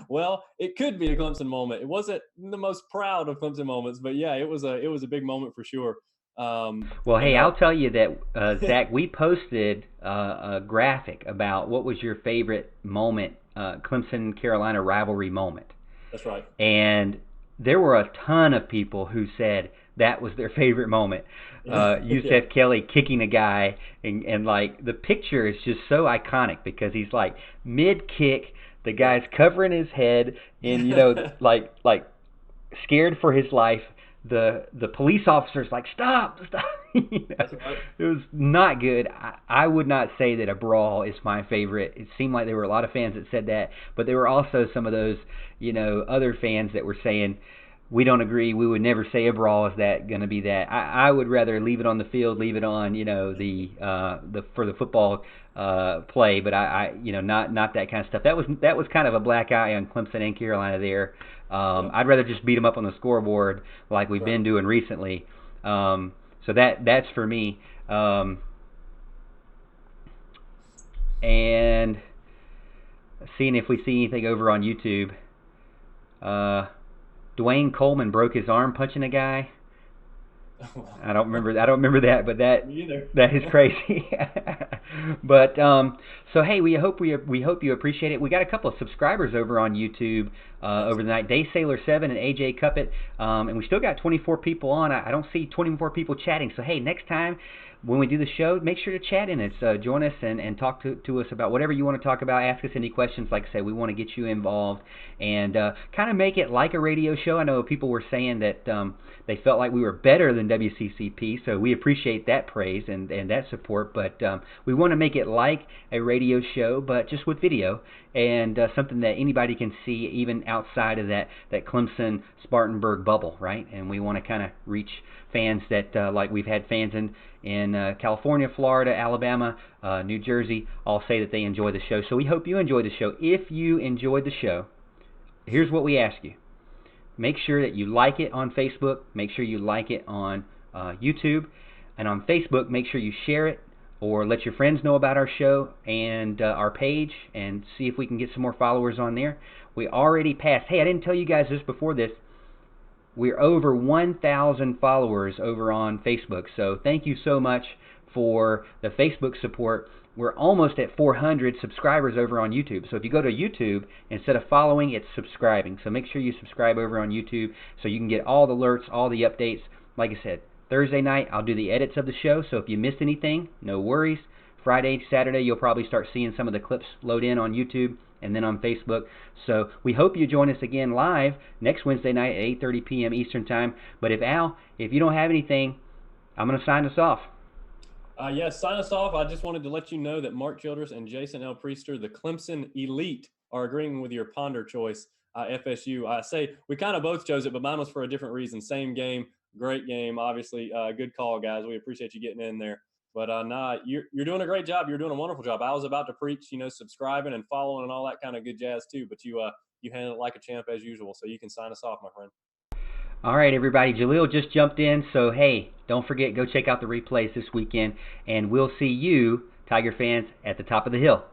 Well, it could be a Clemson moment. It wasn't the most proud of Clemson moments, but yeah, it was a big moment for sure. Well, hey, I'll tell you that, Zach, we posted a graphic about what was your favorite moment, Clemson-Carolina rivalry moment. That's right. And there were a ton of people who said that was their favorite moment. Yusef Kelly kicking a guy, and like the picture is just so iconic because he's like mid-kick, the guy's covering his head, and like scared for his life. The police officer's like, stop. That's right. It was not good. I would not say that a brawl is my favorite. It seemed like there were a lot of fans that said that, but there were also some of those, other fans that were saying, we don't agree. We would never say a brawl is that going to be that. I would rather leave it on the field, leave it on, the for the football play, but I not that kind of stuff. That was kind of a black eye on Clemson and Carolina there. I'd rather just beat them up on the scoreboard like we've been doing recently. So that's for me. And seeing if we see anything over on YouTube. Dwayne Coleman broke his arm punching a guy. I don't remember that, but that is crazy. But so hey, we hope you appreciate it. We got a couple of subscribers over on YouTube over the night. Day Sailor 7 and AJ Cuppet, and we still got 24 people on. I don't see 24 people chatting. So hey, next time when we do the show, make sure to chat in us. Join us and talk to us about whatever you want to talk about. Ask us any questions. Like I said, we want to get you involved and kind of make it like a radio show. I know people were saying that they felt like we were better than WCCP, so we appreciate that praise and that support. But we want to make it like a radio show, but just with video and something that anybody can see, even outside of that Clemson-Spartanburg bubble, right? And we want to kind of reach fans that, like we've had fans in California, Florida, Alabama, New Jersey, all say that they enjoy the show. So we hope you enjoy the show. If you enjoyed the show, here's what we ask you. Make sure that you like it on Facebook. Make sure you like it on YouTube. And on Facebook, make sure you share it or let your friends know about our show and our page and see if we can get some more followers on there. We already passed. Hey, I didn't tell you guys this before this. We're over 1,000 followers over on Facebook. So thank you so much for the Facebook support. We're almost at 400 subscribers over on YouTube. So if you go to YouTube, instead of following, it's subscribing. So make sure you subscribe over on YouTube so you can get all the alerts, all the updates. Like I said, Thursday night, I'll do the edits of the show. So if you missed anything, no worries. Friday, Saturday, you'll probably start seeing some of the clips load in on YouTube and then on Facebook. So we hope you join us again live next Wednesday night at 8:30 p.m. Eastern Time. But if you don't have anything, I'm going to sign us off. Yes, sign us off. I just wanted to let you know that Mark Childress and Jason L. Priester, the Clemson Elite, are agreeing with your Ponder choice, FSU. I say we kind of both chose it, but mine was for a different reason. Same game, great game, obviously. Good call, guys. We appreciate you getting in there. But you're doing a great job. You're doing a wonderful job. I was about to preach, subscribing and following and all that kind of good jazz too. But you handled it like a champ as usual. So you can sign us off, my friend. All right, everybody. Jaleel just jumped in. So, hey, don't forget, go check out the replays this weekend. And we'll see you, Tiger fans, at the top of the hill.